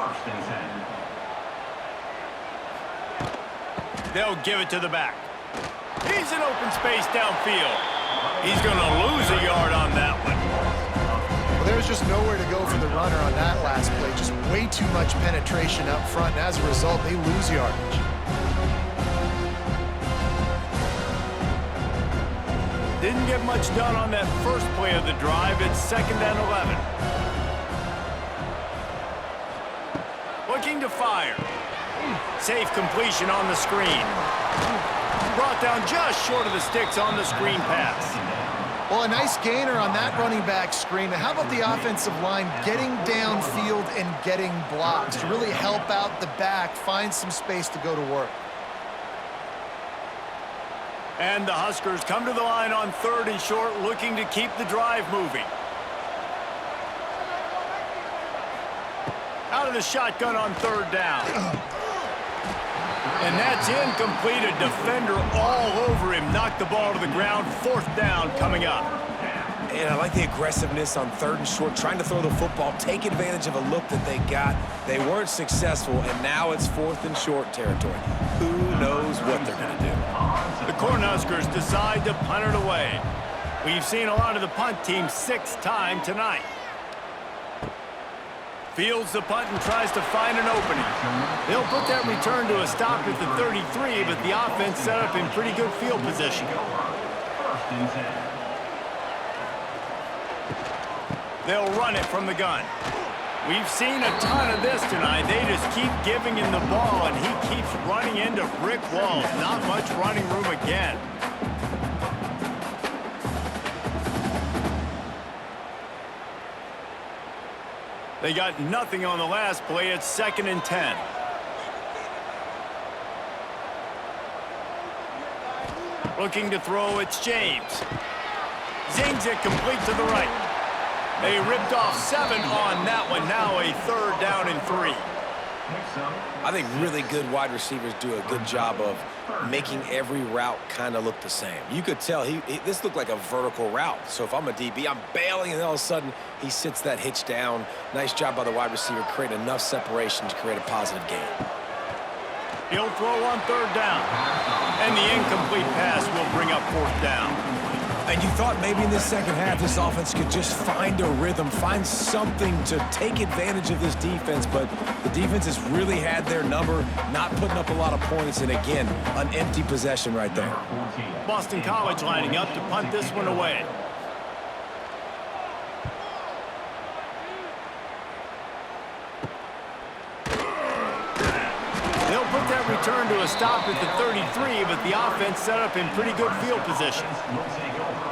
They'll give it to the back. He's in open space downfield. He's going to lose a yard on that one. Well, there was just nowhere to go for the runner on that last play. Just way too much penetration up front, and as a result, they lose yardage. Didn't get much done on that first play of the drive. It's 2nd and 11. Looking to fire. Safe completion on the screen. Brought down just short of the sticks on the screen pass. Well, a nice gainer on that running back screen. Now, how about the offensive line getting downfield and getting blocks to really help out the back, find some space to go to work? And the Huskers come to the line on 3rd and short, looking to keep the drive moving. Out of the shotgun on 3rd down. And that's incomplete. A defender all over him. Knocked the ball to the ground. 4th down coming up. And I like the aggressiveness on 3rd and short, trying to throw the football, take advantage of a look that they got. They weren't successful, and now it's 4th and short territory. Who knows what they're going to do? The Cornhuskers decide to punt it away. We've seen a lot of the punt team 6th time tonight. Fields the punt and tries to find an opening. They'll put that return to a stop at the 33, but the offense set up in pretty good field position. They'll run it from the gun. We've seen a ton of this tonight. They just keep giving him the ball, and he keeps running into brick walls. Not much running room again. They got nothing on the last play. It's 2nd and 10. Looking to throw, it's James. Zings it complete to the right. They ripped off 7 on that one. Now a 3rd down and 3. I think really good wide receivers do a good job of making every route kind of look the same. You could tell this looked like a vertical route. So if I'm a DB, I'm bailing, and all of a sudden he sits that hitch down. Nice job by the wide receiver, create enough separation to create a positive gain. He'll throw on 3rd down. And the incomplete pass will bring up 4th down. And you thought maybe in this second half this offense could just find a rhythm, find something to take advantage of this defense, but the defense has really had their number, not putting up a lot of points, and again, an empty possession right there. Boston College lining up to punt this one away. They'll put that return to a stop at the 33, but the offense set up in pretty good field position.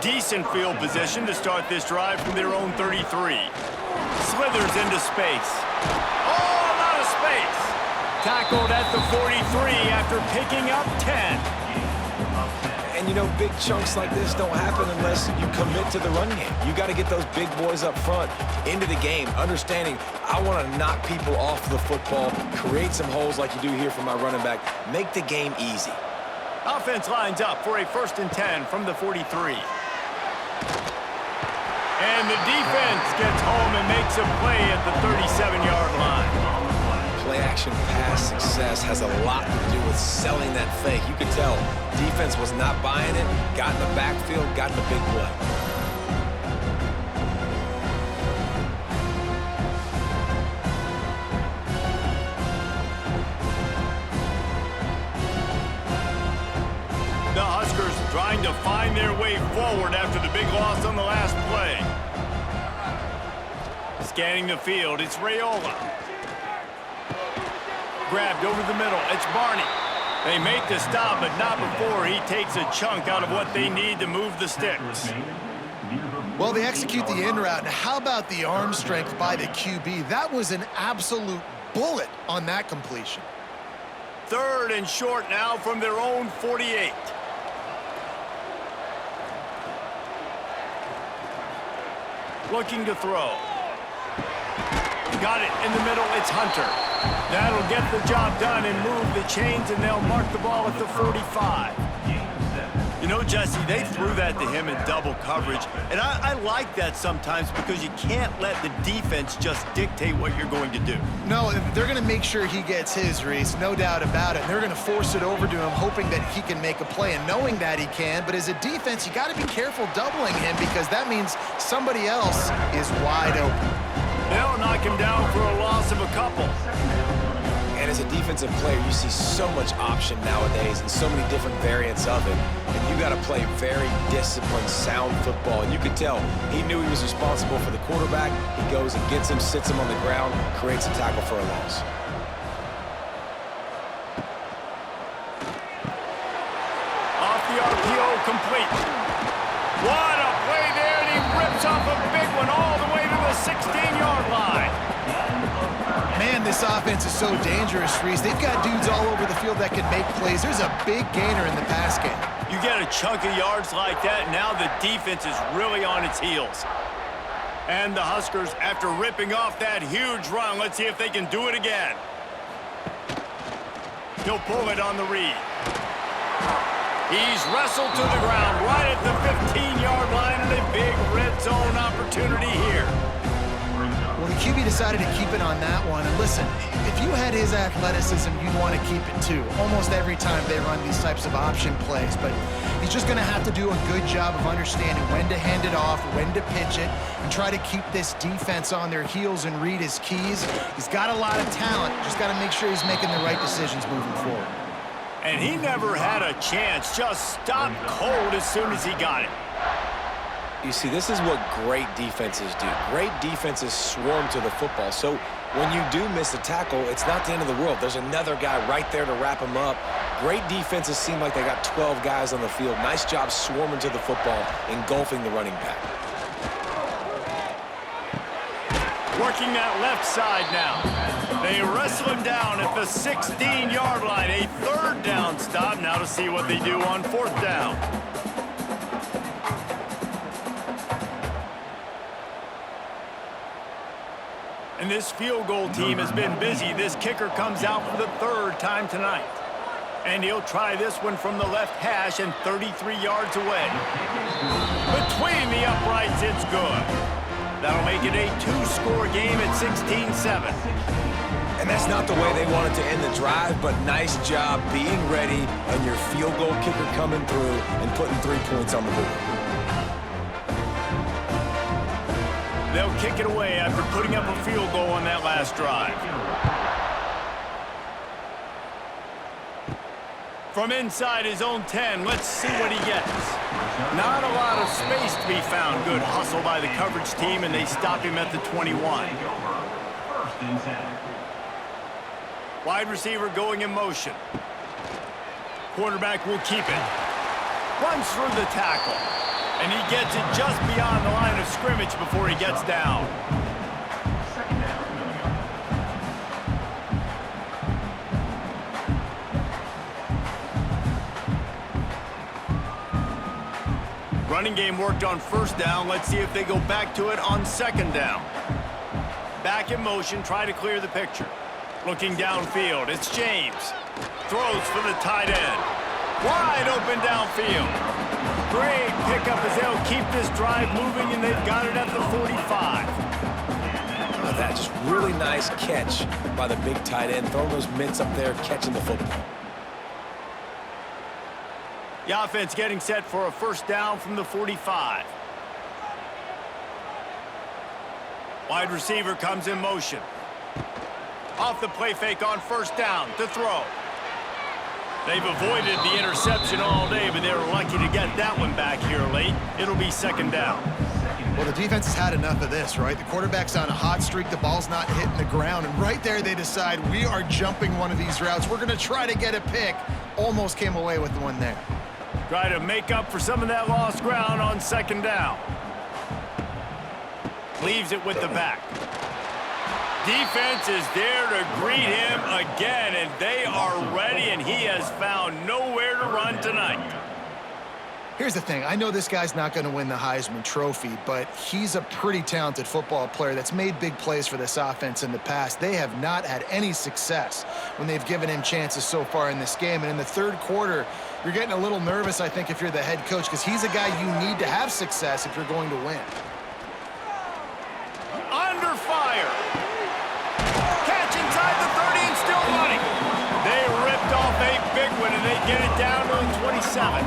Decent field position to start this drive from their own 33. Slithers into space. Oh, a lot of space. Tackled at the 43 after picking up 10. And you know, big chunks like this don't happen unless you commit to the run game. You got to get those big boys up front into the game, understanding I want to knock people off the football, create some holes like you do here for my running back, make the game easy. Offense lines up for a 1st and 10 from the 43. And the defense gets home and makes a play at the 37-yard line. Play-action pass success has a lot to do with selling that fake. You could tell defense was not buying it, got in the backfield, got the big play. The Huskers trying to find their way forward after the big loss on the last play. Scanning the field, it's Raiola. Grabbed over the middle, it's Barney. They make the stop, but not before he takes a chunk out of what they need to move the sticks. Well, they execute the in route. Now, how about the arm strength by the QB? That was an absolute bullet on that completion. 3rd and short now from their own 48. Looking to throw. Got it in the middle, it's Hunter. That'll get the job done and move the chains, and they'll mark the ball at the 45. You know, Jesse, they threw that to him in double coverage, and I like that sometimes because you can't let the defense just dictate what you're going to do. No, they're going to make sure he gets his, Reese, no doubt about it. They're going to force it over to him, hoping that he can make a play, and knowing that he can. But as a defense, you got to be careful doubling him because that means somebody else is wide open. They'll knock him down for a loss of a couple. And as a defensive player, you see so much option nowadays and so many different variants of it. And you got to play very disciplined, sound football. And you could tell he knew he was responsible for the quarterback. He goes and gets him, sits him on the ground, creates a tackle for a loss. Off the RPO, complete. What a play there, and he rips off a big one all the way to the 16-yard line. Man, this offense is so dangerous, Reese. They've got dudes all over the field that can make plays. There's a big gainer in the pass game. You get a chunk of yards like that, now the defense is really on its heels. And the Huskers, after ripping off that huge run, let's see if they can do it again. He'll pull it on the read. He's wrestled to the ground right at the 15-yard line, and a big red zone opportunity here. Well, the QB decided to keep it on that one. And listen, if you had his athleticism, you'd want to keep it too. Almost every time they run these types of option plays. But he's just going to have to do a good job of understanding when to hand it off, when to pitch it, and try to keep this defense on their heels and read his keys. He's got a lot of talent. Just got to make sure he's making the right decisions moving forward. And he never had a chance. Just stopped cold as soon as he got it. You see, this is what great defenses do. Great defenses swarm to the football. So when you do miss a tackle, it's not the end of the world. There's another guy right there to wrap him up. Great defenses seem like they got 12 guys on the field. Nice job swarming to the football, engulfing the running back. Working that left side now. They wrestle him down at the 16-yard line. A third down stop. Now to see what they do on fourth down. And this field goal team has been busy. This kicker comes out for the third time tonight. And he'll try this one from the left hash and 33 yards away. Between the uprights, it's good. That'll make it a two-score game at 16-7. And that's not the way they wanted to end the drive, but nice job being ready and your field goal kicker coming through and putting 3 points on the board. They'll kick it away after putting up a field goal on that last drive. From inside his own 10, let's see what he gets. Not a lot of space to be found. Good hustle by the coverage team, and they stop him at the 21. First and 10. Wide receiver going in motion. Quarterback will keep it. Runs through the tackle. And he gets it just beyond the line of scrimmage before he gets down. Second down. Running game worked on first down. Let's see if they go back to it on second down. Back in motion, try to clear the picture. Looking downfield, it's James. Throws for the tight end. Wide open downfield. Great pickup as they'll keep this drive moving, and they've got it at the 45. That just really nice catch by the big tight end, throwing those mitts up there, catching the football. The offense getting set for a first down from the 45. Wide receiver comes in motion. Off the play fake on first down to throw. They've avoided the interception all day, but they were lucky to get that one back here late. It'll be second down. Well, the defense has had enough of this, right? The quarterback's on a hot streak. The ball's not hitting the ground. And right there, they decide we are jumping one of these routes. We're going to try to get a pick. Almost came away with one there. Try to make up for some of that lost ground on second down. Leaves it with the back. Defense is there to greet him again, and they are ready, and he has found nowhere to run tonight. Here's the thing. I know this guy's not going to win the Heisman Trophy, but he's a pretty talented football player that's made big plays for this offense in the past. They have not had any success when they've given him chances so far in this game. And in the third quarter, You're getting a little nervous, I think, if you're the head coach, because he's a guy you need to have success if you're going to win. Under fire. Catch inside the 30 and still running. They ripped off a big one, and they get it down to the 27.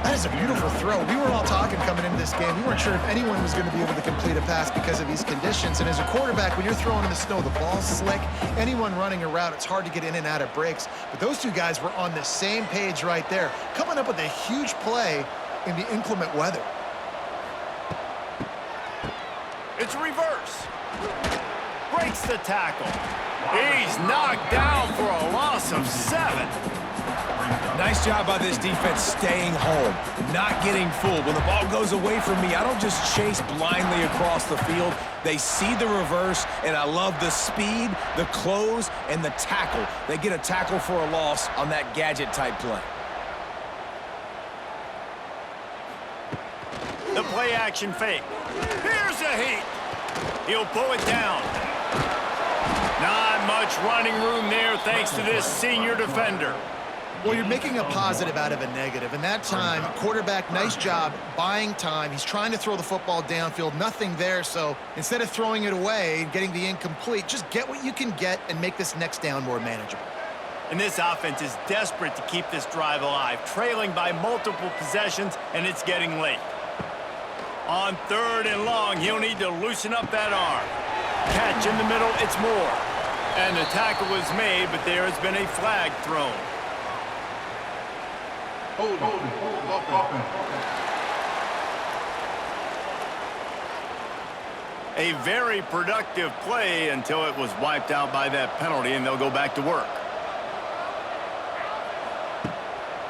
That is a beautiful throw. We were all talking coming into this game. We weren't sure if anyone was going to be able to complete a pass because of these conditions. And as a quarterback, when you're throwing in the snow, the ball's slick. Anyone running a route, it's hard to get in and out of breaks. But those two guys were on the same page right there, coming up with a huge play in the inclement weather. It's reverse. Breaks the tackle. He's knocked down for a loss of 7. Nice job by this defense staying home, not getting fooled. When the ball goes away from me, I don't just chase blindly across the field. They see the reverse, and I love the speed, the close, and the tackle. They get a tackle for a loss on that gadget-type play. The play-action fake. Here's a heat. He'll pull it down. Not much running room there thanks to this senior defender. Well, you're making a positive out of a negative. And that time, quarterback, nice job buying time. He's trying to throw the football downfield. Nothing there. So instead of throwing it away and getting the incomplete, just get what you can get and make this next down more manageable. And this offense is desperate to keep this drive alive, trailing by multiple possessions, and it's getting late. On 3rd and long, he'll need to loosen up that arm. Catch in the middle, it's more. And the tackle is made, but there has been a flag thrown. A very productive play until it was wiped out by that penalty, and they'll go back to work.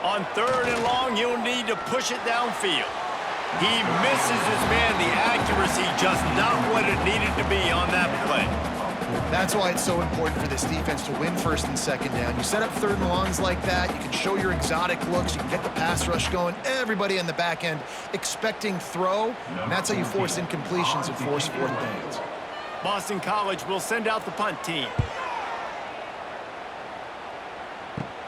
On 3rd and long, he'll need to push it downfield. He misses his man. The accuracy just not what it needed to be on that play. That's why it's so important for this defense to win 1st and 2nd down. You set up 3rd and longs like that. You can show your exotic looks. You can get the pass rush going. Everybody on the back end expecting throw. And that's how you force incompletions and force 4th downs. Boston College will send out the punt team.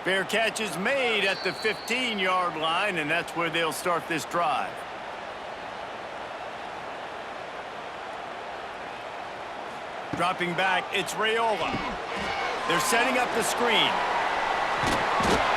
Fair catch is made at the 15-yard line, and that's where they'll start this drive. Dropping back, it's Raiola. They're setting up the screen.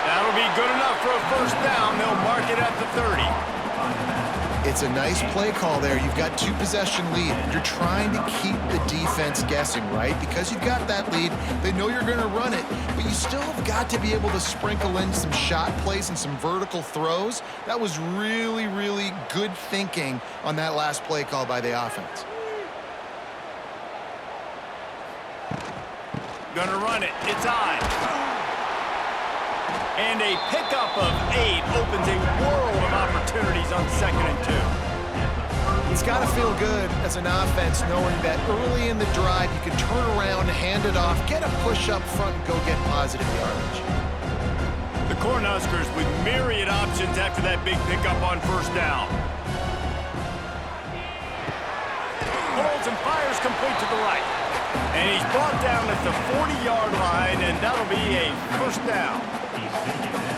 That'll be good enough for a 1st down. They'll mark it at the 30. It's a nice play call there. You've got 2-possession lead. You're trying to keep the defense guessing, right? Because you've got that lead, they know you're going to run it, but you still have got to be able to sprinkle in some shot plays and some vertical throws. That was really, really good thinking on that last play call by the offense. Gonna run it. It's on. And a pickup of 8 opens a world of opportunities on 2nd and 2. It's got to feel good as an offense knowing that early in the drive you can turn around, hand it off, get a push up front, and go get positive yardage. The Cornhuskers with myriad options after that big pickup on 1st down. Holds and fires complete to the right. And he's brought down at the 40-yard line, and that'll be a 1st down.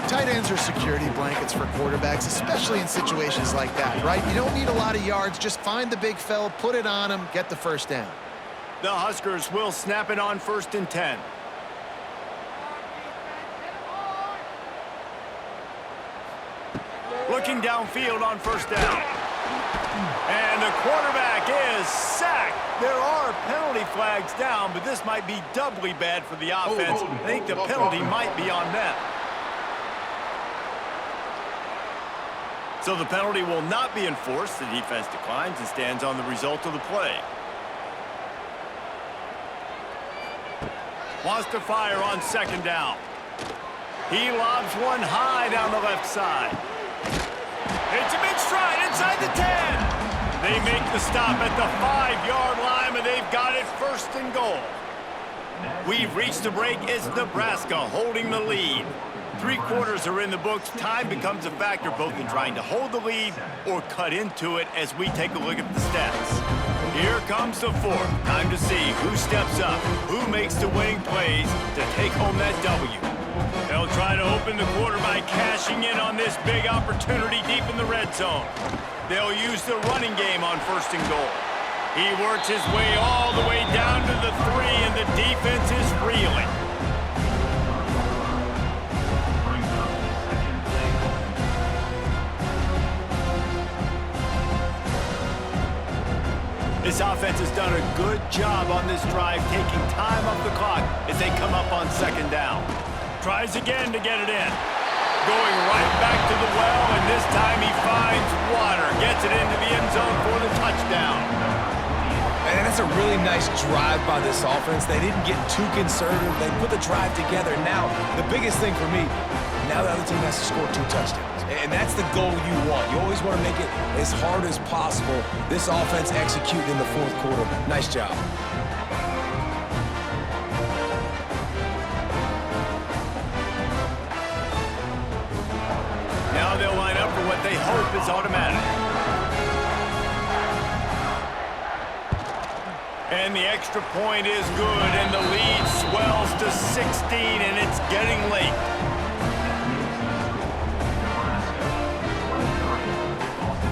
Tight ends are security blankets for quarterbacks, especially in situations like that, right? You don't need a lot of yards. Just find the big fella, put it on him, get the 1st down. The Huskers will snap it on 1st and 10. Looking downfield on 1st down. And the quarterback is sacked. There are penalty flags down, but this might be doubly bad for the offense. I think the penalty might be on them. So the penalty will not be enforced. The defense declines and stands on the result of the play. Wants to fire on 2nd down. He lobs one high down the left side. It's a big stride inside the 10. They make the stop at the 5-yard line, but they've got it 1st and goal. We've reached the break. It's Nebraska holding the lead. 3 quarters are in the books. Time becomes a factor both in trying to hold the lead or cut into it as we take a look at the stats. Here comes the 4th. Time to see who steps up, who makes the winning plays to take home that W. They'll try try to open the quarter by cashing in on this big opportunity deep in the red zone. They'll use the running game on 1st and goal. He works his way all the way down to the 3, and the defense is reeling. This offense has done a good job on this drive, taking time off the clock as they come up on 2nd down. Tries again to get it in. Going right back to the well, and this time he finds water. Gets it into the end zone for the touchdown. And that's a really nice drive by this offense. They didn't get too conservative. They put the drive together. Now, the biggest thing for me, now the other team has to score 2 touchdowns. And that's the goal you want. You always want to make it as hard as possible. This offense executed in the 4th quarter. Nice job. Now they'll line up for what they hope is automatic. And the extra point is good, and the lead swells to 16, and it's getting late.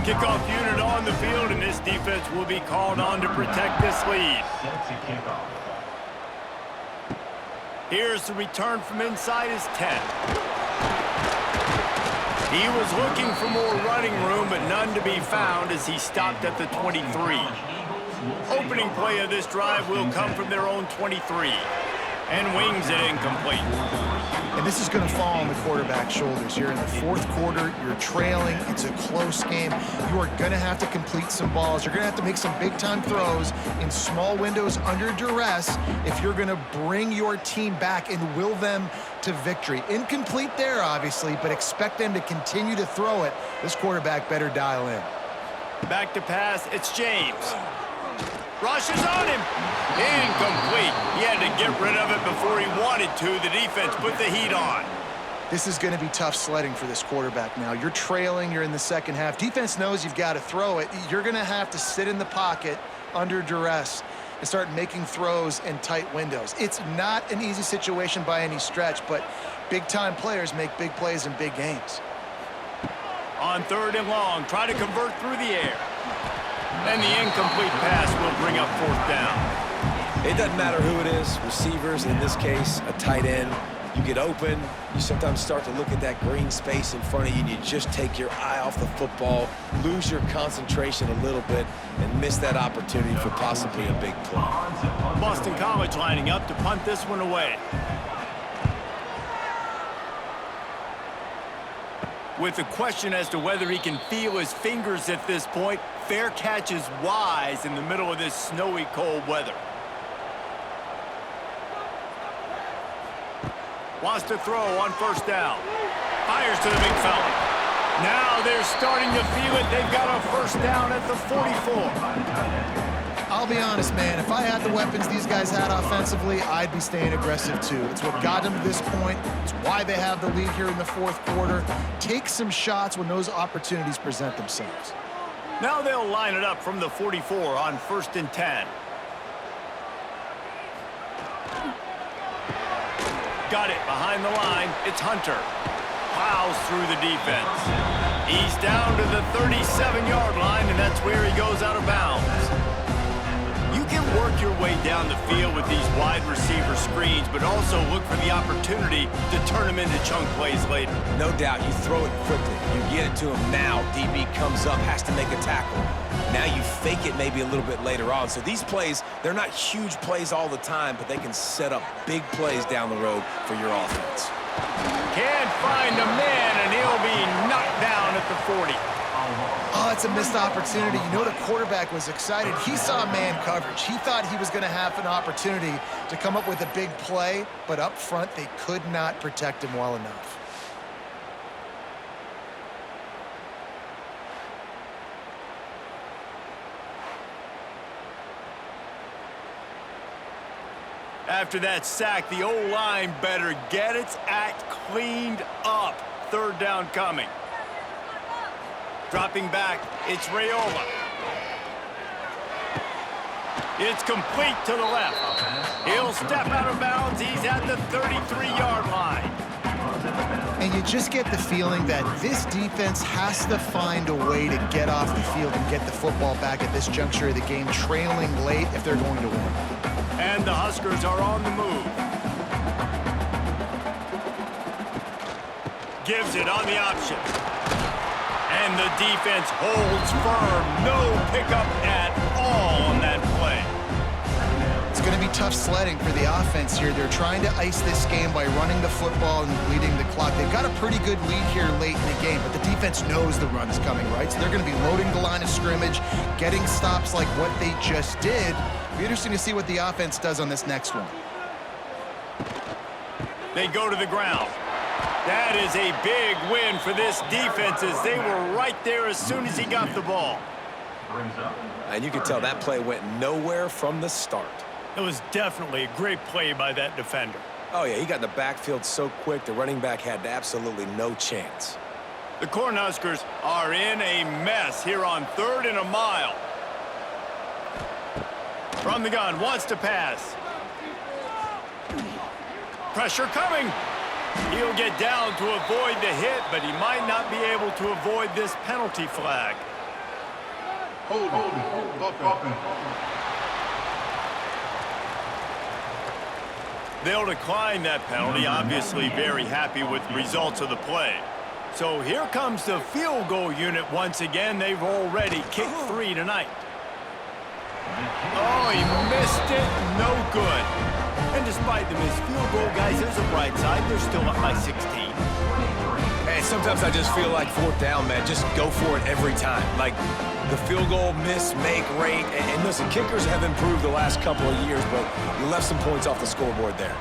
Kickoff unit on the field, and this defense will be called on to protect this lead. Here's the return from inside his 10. He was looking for more running room, but none to be found as he stopped at the 23. Opening play of this drive will come from their own 23. And wings it incomplete. And this is going to fall on the quarterback's shoulders. You're in the 4th quarter. You're trailing. It's a close game. You are going to have to complete some balls. You're going to have to make some big-time throws in small windows under duress if you're going to bring your team back and will them to victory. Incomplete there, obviously, but expect them to continue to throw it. This quarterback better dial in. Back to pass. It's James. Rushes on him. Incomplete. He had to get rid of it before he wanted to. The defense put the heat on. This is going to be tough sledding for this quarterback now. You're trailing. You're in the 2nd half. Defense knows you've got to throw it. You're going to have to sit in the pocket under duress and start making throws in tight windows. It's not an easy situation by any stretch, but big-time players make big plays in big games. On 3rd and long, try to convert through the air. And the incomplete pass will bring up 4th down. It doesn't matter who it is, receivers, in this case, a tight end. You get open, you sometimes start to look at that green space in front of you, and you just take your eye off the football, lose your concentration a little bit, and miss that opportunity for possibly a big play. Boston College lining up to punt this one away. With the question as to whether he can feel his fingers at this point, fair catch is wise in the middle of this snowy, cold weather. Wants to throw on 1st down. Fires to the big fella. Now they're starting to feel it. They've got a 1st down at the 44. I'll be honest, man. If I had the weapons these guys had offensively, I'd be staying aggressive too. It's what got them to this point. It's why they have the lead here in the 4th quarter. Take some shots when those opportunities present themselves. Now they'll line it up from the 44 on 1st and 10. Got it behind the line. It's Hunter. Plows through the defense. He's down to the 37-yard line, and that's where he goes out of bounds. You can work your way down the field with these wide receiver screens, but also look for the opportunity to turn them into chunk plays later. No doubt, you throw it quickly. You get it to him now. DB comes up, has to make a tackle. Now you fake it maybe a little bit later on. So these plays, they're not huge plays all the time, but they can set up big plays down the road for your offense. Can't find a man, and he'll be knocked down at the 40. Oh, it's a missed opportunity. You know the quarterback was excited. He saw man coverage. He thought he was going to have an opportunity to come up with a big play, but up front they could not protect him well enough. After that sack, the O-line better get its act cleaned up. 3rd down coming. Dropping back, it's Raiola. It's complete to the left. He'll step out of bounds. He's at the 33-yard line. And you just get the feeling that this defense has to find a way to get off the field and get the football back at this juncture of the game, trailing late if they're going to win. And the Huskers are on the move. Gives it on the option. And the defense holds firm. No pickup at all on that play. It's going to be tough sledding for the offense here. They're trying to ice this game by running the football and bleeding the clock. They've got a pretty good lead here late in the game, but the defense knows the run's coming, right? So they're going to be loading the line of scrimmage, getting stops like what they just did. It'll be interesting to see what the offense does on this next one. They go to the ground. That is a big win for this defense as they were right there as soon as he got the ball. And you can tell that play went nowhere from the start. It was definitely a great play by that defender. Oh, yeah, he got in the backfield so quick, the running back had absolutely no chance. The Cornhuskers are in a mess here on 3rd and a mile. From the gun, wants to pass. Pressure coming. He'll get down to avoid the hit, but he might not be able to avoid this penalty flag. Hold. They'll decline that penalty, obviously very happy with the results of the play. So here comes the field goal unit once again. They've already kicked 3 tonight. Oh, he missed it. No good. And despite the missed field goal, guys, there's a bright side. They're still up by 16. And sometimes I just feel like 4th down, man. Just go for it every time. Like the field goal miss, make rate. And listen, kickers have improved the last couple of years, but you left some points off the scoreboard there.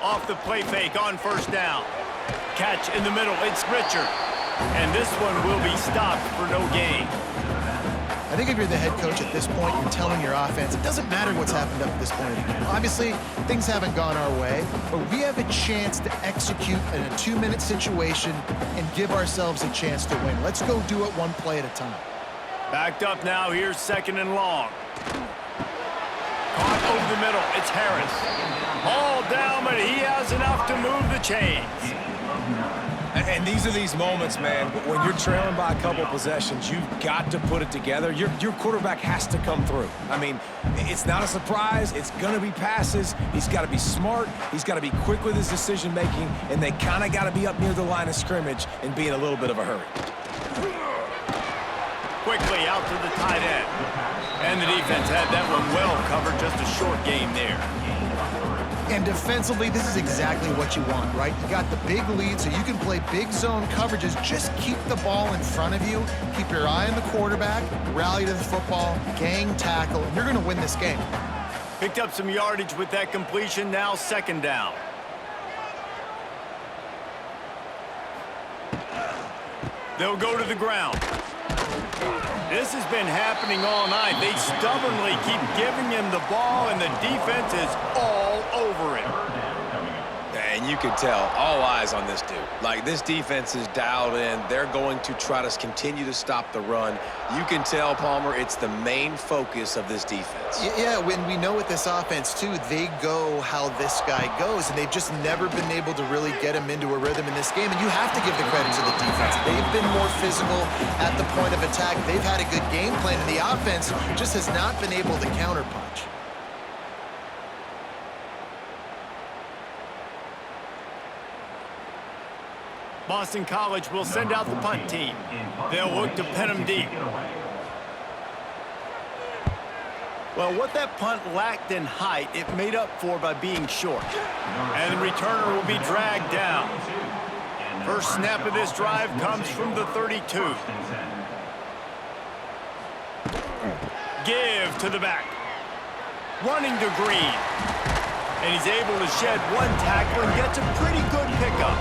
Off the play fake on 1st down. Catch in the middle. It's Richard. And this one will be stopped for no gain. I think if you're the head coach at this point, you're telling your offense, it doesn't matter what's happened up to this point of the game. Obviously, things haven't gone our way, but we have a chance to execute in a 2-minute situation and give ourselves a chance to win. Let's go do it one play at a time. Backed up now. Here's 2nd and long. Caught over the middle. It's Harris. All down, but he has enough to move the chains. And these are these moments, man, when you're trailing by a couple possessions, you've got to put it together. Your quarterback has to come through. I mean, it's not a surprise. It's going to be passes. He's got to be smart. He's got to be quick with his decision-making, and they kind of got to be up near the line of scrimmage and be in a little bit of a hurry. Quickly out to the tight end. And the defense had that one well covered, just a short game there. And defensively, this is exactly what you want, right? You got the big lead, so you can play big zone coverages. Just keep the ball in front of you. Keep your eye on the quarterback, rally to the football, gang tackle, and you're going to win this game. Picked up some yardage with that completion. Now 2nd down. They'll go to the ground. This has been happening all night. They stubbornly keep giving him the ball, and the defense is all over him. And you can tell, all eyes on this dude. Like, this defense is dialed in. They're going to try to continue to stop the run. You can tell, Palmer, it's the main focus of this defense. Yeah, when we know with this offense, too, they go how this guy goes, and they've just never been able to really get him into a rhythm in this game, and you have to give the credit to the defense. They've been more physical at the point of attack. They've had a good game plan, and the offense just has not been able to counterpunch. Boston College will send out the punt team. They'll look to pin him deep. Well, what that punt lacked in height, it made up for by being short. And the returner will be dragged down. First snap of this drive comes from the 32. Give to the back. Running to Green. And he's able to shed one tackle and gets a pretty good pickup.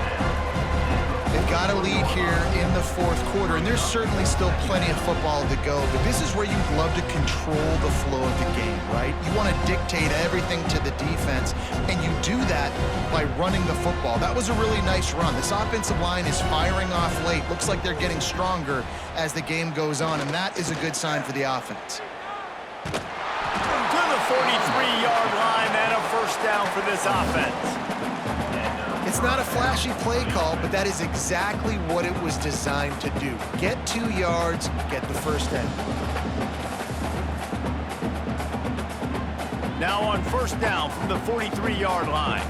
They've got a lead here in the 4th quarter, and there's certainly still plenty of football to go, but this is where you'd love to control the flow of the game, right? You want to dictate everything to the defense, and you do that by running the football. That was a really nice run. This offensive line is firing off late. Looks like they're getting stronger as the game goes on, and that is a good sign for the offense. To the 43-yard line and a 1st down for this offense. it's not a flashy play call, but that is exactly what it was designed to do. Get 2 yards, get the first down. Now on first down from the 43-yard line.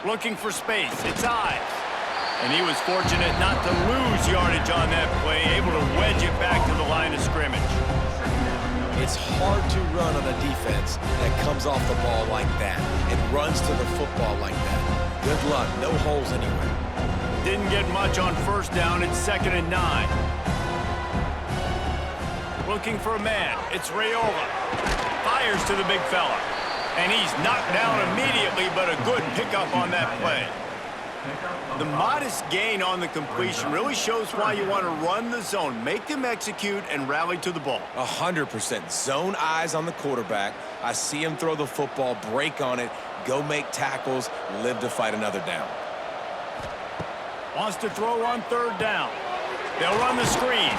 Looking for space. It's Ives. And he was fortunate not to lose yardage on that play, able to wedge it back to the line of scrimmage. It's hard to run on a defense that comes off the ball like that and runs to the football like that. Good luck. No holes anywhere. Didn't get much on first down. It's 2nd and 9. Looking for a man. It's Raiola. Fires to the big fella. And he's knocked down immediately, but a good pickup on that play. The modest gain on the completion really shows why you want to run the zone, make them execute, and rally to the ball. 100%. Zone eyes on the quarterback. I see him throw the football, break on it, go make tackles, live to fight another down. Wants to throw on 3rd down. They'll run the screen.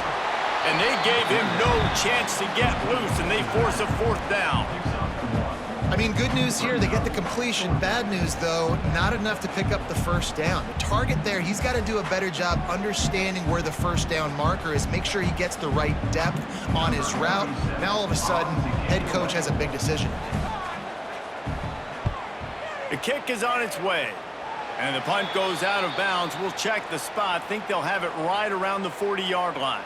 And they gave him no chance to get loose, and they force a 4th down. I mean, good news here, they get the completion. Bad news, though, not enough to pick up the first down. The target there, he's got to do a better job understanding where the first down marker is, make sure he gets the right depth on his route. Now, all of a sudden, head coach has a big decision. The kick is on its way, and the punt goes out of bounds. We'll check the spot. Think they'll have it right around the 40-yard line.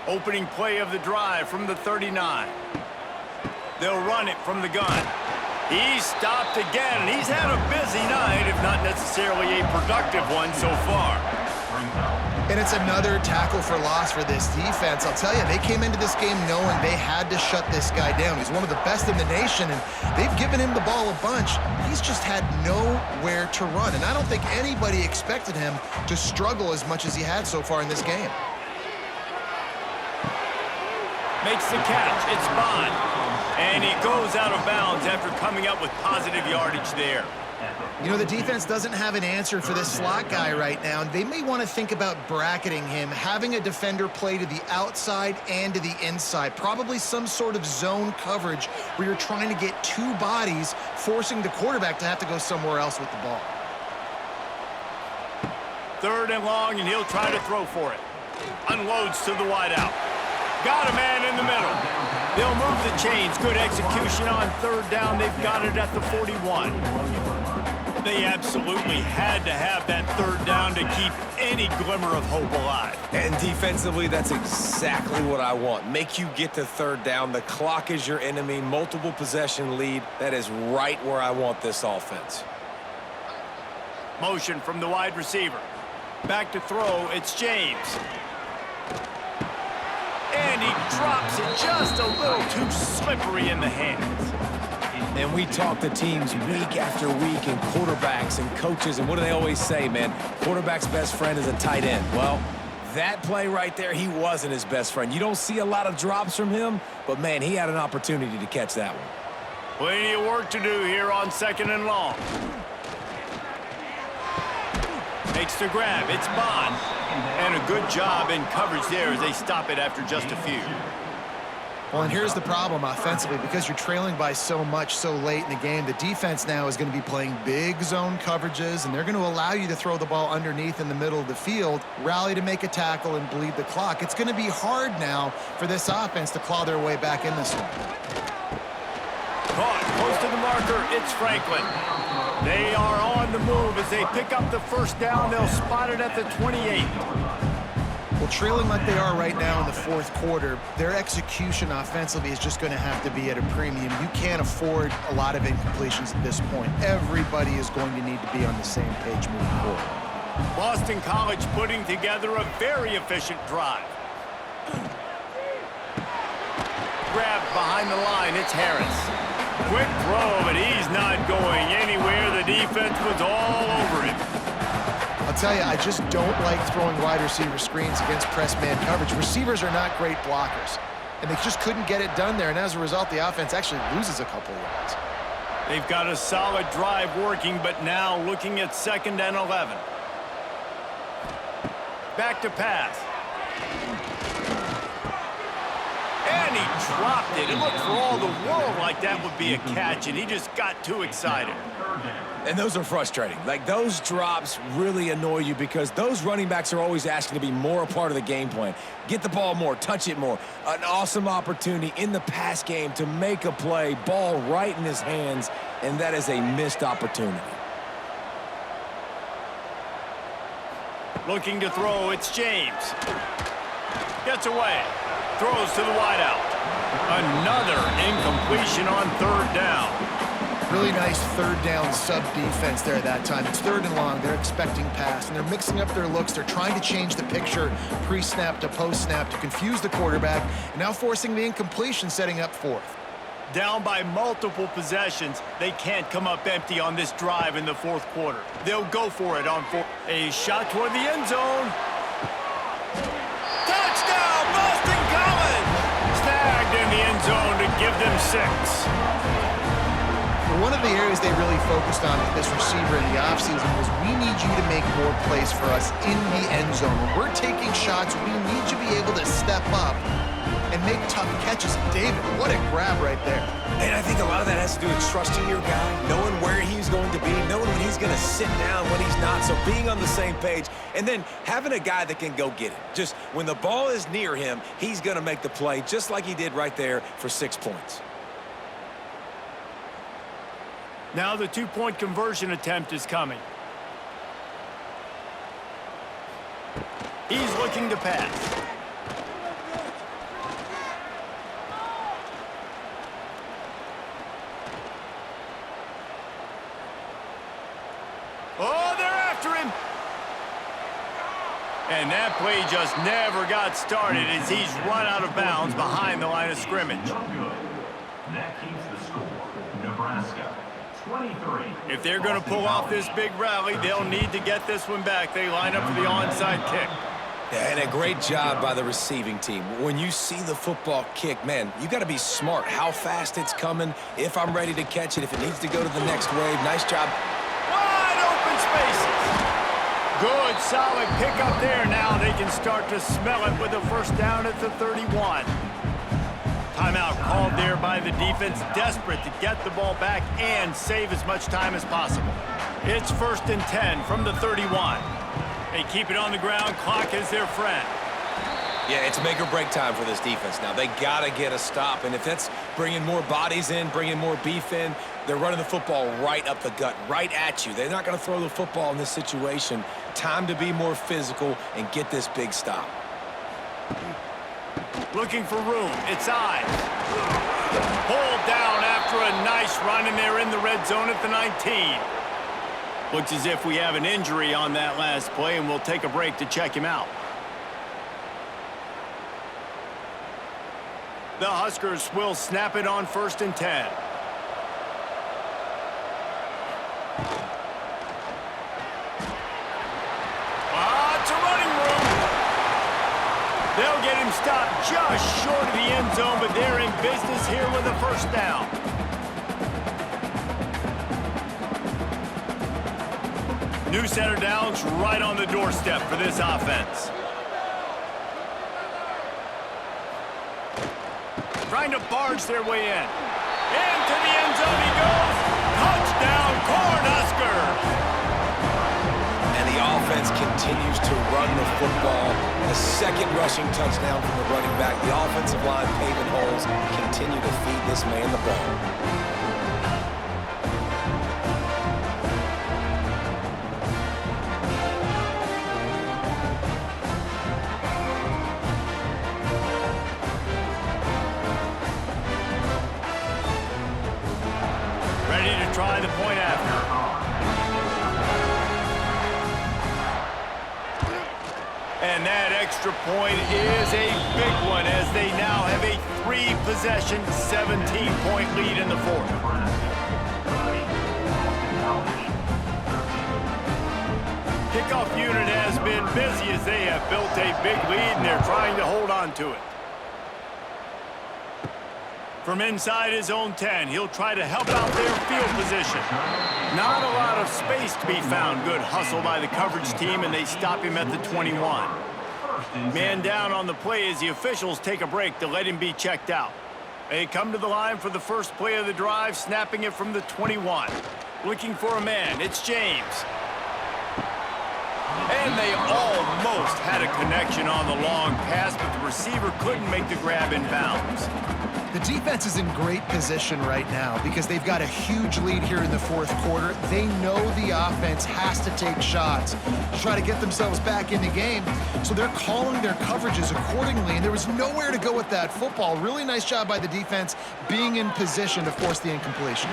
Opening play of the drive from the 39. They'll run it from the gun. He's stopped again, and he's had a busy night, if not necessarily a productive one so far. And it's another tackle for loss for this defense. I'll tell you, they came into this game knowing they had to shut this guy down. He's one of the best in the nation, and they've given him the ball a bunch. He's just had nowhere to run, and I don't think anybody expected him to struggle as much as he had so far in this game. Makes the catch. It's Bond. And he goes out of bounds after coming up with positive yardage there. You know, the defense doesn't have an answer for this slot guy right now, and they may want to think about bracketing him, having a defender play to the outside and to the inside. Probably some sort of zone coverage where you're trying to get 2 bodies, forcing the quarterback to have to go somewhere else with the ball. 3rd and long, and he'll try to throw for it. Unloads to the wideout. Got a man in the middle. They'll move the chains. Good execution on 3rd down. They've got it at the 41. They absolutely had to have that 3rd down to keep any glimmer of hope alive. And defensively, that's exactly what I want. Make you get to 3rd down. The clock is your enemy. Multiple possession lead. That is right where I want this offense. Motion from the wide receiver. Back to throw. It's James. And he drops it just a little too slippery in the hands. And we talk to teams week after week and quarterbacks and coaches, and what do they always say, man? Quarterback's best friend is a tight end. Well, that play right there, he wasn't his best friend. You don't see a lot of drops from him, but, man, he had an opportunity to catch that one. Plenty of work to do here on 2nd and long. Makes the grab. It's Bond. And a good job in coverage there as they stop it after just a few. Well, and here's the problem offensively. Because you're trailing by so much so late in the game, the defense now is going to be playing big zone coverages, and they're going to allow you to throw the ball underneath in the middle of the field, rally to make a tackle, and bleed the clock. It's going to be hard now for this offense to claw their way back in this one. Caught close to the marker. It's Franklin. They are on the move as they pick up the 1st down. They'll spot it at the 28. Well, trailing like they are right now in the 4th quarter, their execution offensively is just going to have to be at a premium. You can't afford a lot of incompletions at this point. Everybody is going to need to be on the same page moving forward. Boston College putting together a very efficient drive. Grabbed behind the line. It's Harris. Quick throw, but he's not going anywhere. The defense was all over him. I'll tell you, I just don't like throwing wide receiver screens against press man coverage. Receivers are not great blockers, and they just couldn't get it done there, and as a result, the offense actually loses a couple of yards. They've got a solid drive working, but now looking at 2nd and 11. Back to pass. And when he dropped it, it looked for all the world like that would be a catch, and he just got too excited. And those are frustrating. Like, those drops really annoy you because those running backs are always asking to be more a part of the game plan. Get the ball more, touch it more. An awesome opportunity in the pass game to make a play, ball right in his hands, and that is a missed opportunity. Looking to throw, it's James. Gets away. Throws to the wideout. Another incompletion on third down. Really nice third down sub-defense there that time. It's third and long. They're expecting pass, and they're mixing up their looks. They're trying to change the picture pre-snap to post-snap to confuse the quarterback, and now forcing the incompletion, setting up fourth. Down by multiple possessions, they can't come up empty on this drive in the fourth quarter. They'll go for it on fourth. A shot toward the end zone. Touchdown, Boston College! Snagged in the end zone to give them 6. One of the areas they really focused on with this receiver in the offseason was we need you to make more plays for us in the end zone. When we're taking shots, we need you to be able to step up and make tough catches. David, what a grab right there. And I think a lot of that has to do with trusting your guy, knowing where he's going to be, knowing when he's going to sit down, when he's not, so being on the same page, and then having a guy that can go get it. Just when the ball is near him, he's going to make the play just like he did right there for 6 points. Now the two-point conversion attempt is coming. He's looking to pass. Oh, they're after him. And that play just never got started as he's run out of bounds behind the line of scrimmage. That keeps the score. Nebraska. 23. If they're going to pull off this big rally, they'll need to get this one back. They line up for the onside kick. And a great job by the receiving team. When you see the football kick, man, you got to be smart how fast it's coming, if I'm ready to catch it, if it needs to go to the next wave. Nice job. Wide open spaces. Good, solid pick up there. Now they can start to smell it with a first down at the 31. Timeout called there by the defense, desperate to get the ball back and save as much time as possible. It's 1st and 10 from the 31. They keep it on the ground. Clock is their friend. Yeah, it's make or break time for this defense now. They got to get a stop, and if that's bringing more bodies in, bringing more beef in, they're running the football right up the gut, right at you. They're not going to throw the football in this situation. Time to be more physical and get this big stop. Looking for room. It's eyes. Pulled down after a nice run, and they're in the red zone at the 19. Looks as if we have an injury on that last play, and we'll take a break to check him out. The Huskers will snap it on 1st and 10. It's a running room. They'll get him stopped just short of the end zone, but they're in business here with a first down. New center downs right on the doorstep for this offense. Trying to barge their way in. Into the end zone he goes. Touchdown, Cornhuskers! And the offense continues to run the football. The second rushing touchdown from the running back. The offensive line paving holes continue to feed this man the ball. Try the point after. And that extra point is a big one as they now have a 3-possession, 17-point lead in the fourth. Kickoff unit has been busy as they have built a big lead and they're trying to hold on to it. From inside his own 10, he'll try to help out their field position. Not a lot of space to be found. Good hustle by the coverage team, and they stop him at the 21. Man down on the play as the officials take a break to let him be checked out. They come to the line for the first play of the drive, snapping it from the 21. Looking for a man, it's James. And they almost had a connection on the long pass, but the receiver couldn't make the grab in bounds. The defense is in great position right now because they've got a huge lead here in the fourth quarter. They know the offense has to take shots to try to get themselves back in the game, so they're calling their coverages accordingly, and there was nowhere to go with that football. Really nice job by the defense being in position to force the incompletion.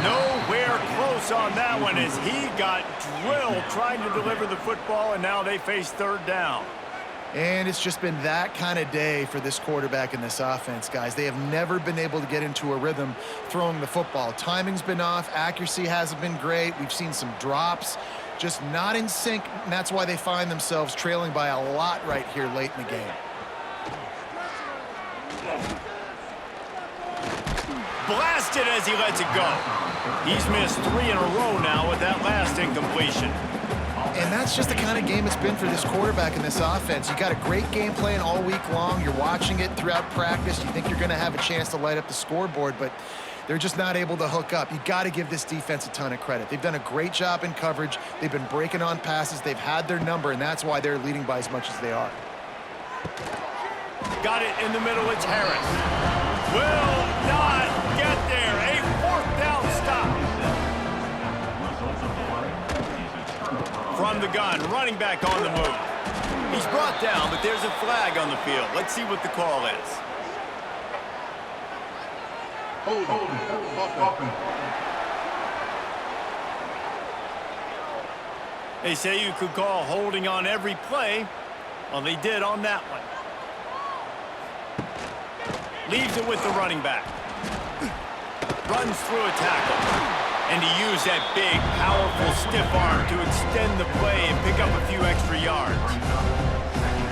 Nowhere close on that one as he got drilled trying to deliver the football, and now they face third down. And it's just been that kind of day for this quarterback and this offense, guys. They have never been able to get into a rhythm throwing the football. Timing's been off. Accuracy hasn't been great. We've seen some drops, just not in sync, and that's why they find themselves trailing by a lot right here late in the game. Blasted as he lets it go. He's missed 3 in a row now with that last incompletion. And that's just the kind of game it's been for this quarterback and this offense. You got a great game plan all week long. You're watching it throughout practice. You think you're going to have a chance to light up the scoreboard, but they're just not able to hook up. You got to give this defense a ton of credit. They've done a great job in coverage. They've been breaking on passes. They've had their number, and that's why they're leading by as much as they are. Got it in the middle. It's Harris. Will not get there. A fourth down stop. From the gun, running back on the move. He's brought down, but there's a flag on the field. Let's see what the call is. They say you could call holding on every play. Well, they did on that one. Leaves it with the running back. Runs through a tackle. And he used that big, powerful, stiff arm to extend the play and pick up a few extra yards.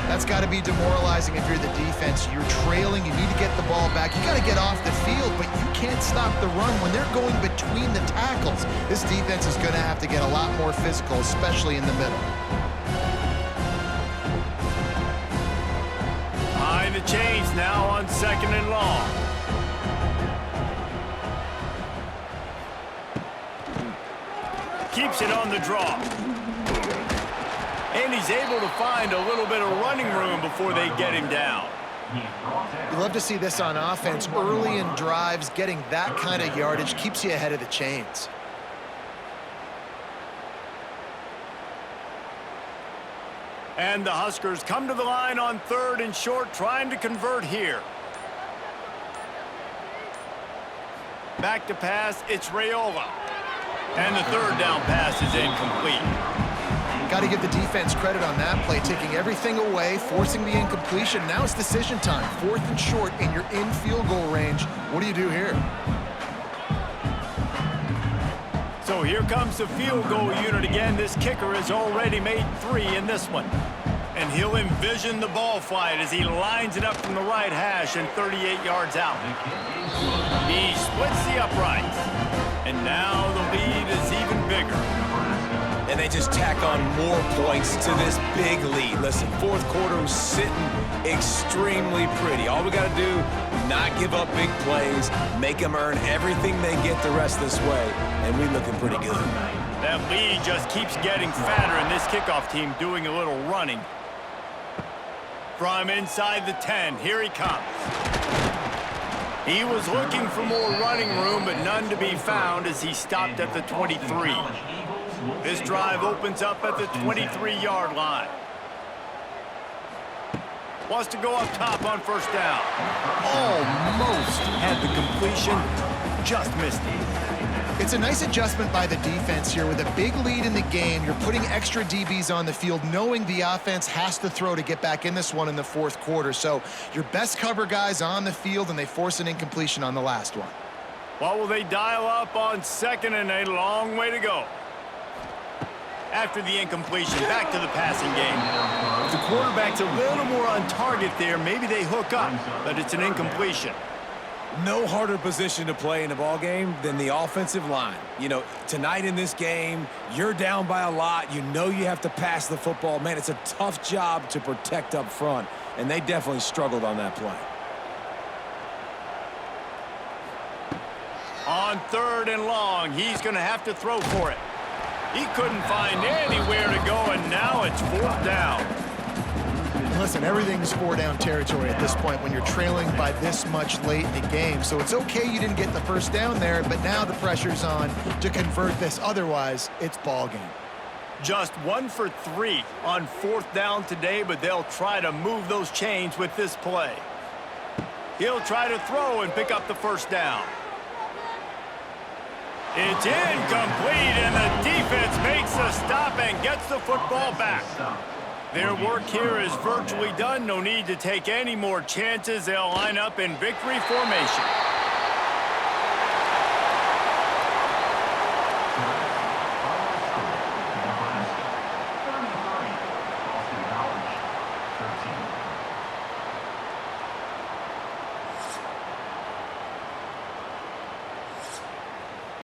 That's got to be demoralizing if you're the defense. You're trailing. You need to get the ball back. You got to get off the field, but you can't stop the run when they're going between the tackles. This defense is going to have to get a lot more physical, especially in the middle. Behind the chains now on 2nd and long. Keeps it on the draw. And he's able to find a little bit of running room before they get him down. You love to see this on offense. Early in drives, getting that kind of yardage keeps you ahead of the chains. And the Huskers come to the line on 3rd and short, trying to convert here. Back to pass, it's Raiola. And the 3rd down pass is incomplete. Got to give the defense credit on that play, taking everything away, forcing the incompletion. Now it's decision time. 4th and short, and you're in field goal range. What do you do here? So here comes the field goal unit again. This kicker has already made 3 in this one. And he'll envision the ball flight as he lines it up from the right hash and 38 yards out. He splits the uprights. And now the lead is even bigger. And they just tack on more points to this big lead. Listen, 4th quarter was sitting extremely pretty. All we got to do, not give up big plays, make them earn everything they get the rest this way, and we're looking pretty good. That lead just keeps getting fatter, and this kickoff team doing a little running. From inside the 10, here he comes. He was looking for more running room, but none to be found as he stopped at the 23. This drive opens up at the 23-yard line. Wants to go up top on 1st down. Almost had the completion, just missed it. It's a nice adjustment by the defense here. With a big lead in the game, you're putting extra DBs on the field, knowing the offense has to throw to get back in this one in the 4th quarter. So your best cover guys on the field, and they force an incompletion on the last one. What will they dial up on 2nd and a long way to go? After the incompletion, back to the passing game. If the quarterback's a little more on target there, maybe they hook up, but it's an incompletion. No harder position to play in a ball game than the offensive line. You know, tonight in this game, you're down by a lot. You know you have to pass the football. Man, it's a tough job to protect up front, and they definitely struggled on that play. On 3rd and long, he's going to have to throw for it. He couldn't find anywhere to go, and now it's 4th down. And listen, everything's 4-down territory at this point when you're trailing by this much late in the game. So it's okay you didn't get the first down there, but now the pressure's on to convert this. Otherwise, it's ball game. Just 1 for 3 on 4th down today, but they'll try to move those chains with this play. He'll try to throw and pick up the 1st down. It's incomplete, and the defense makes a stop and gets the football back. Their work here is virtually done. No need to take any more chances. They'll line up in victory formation.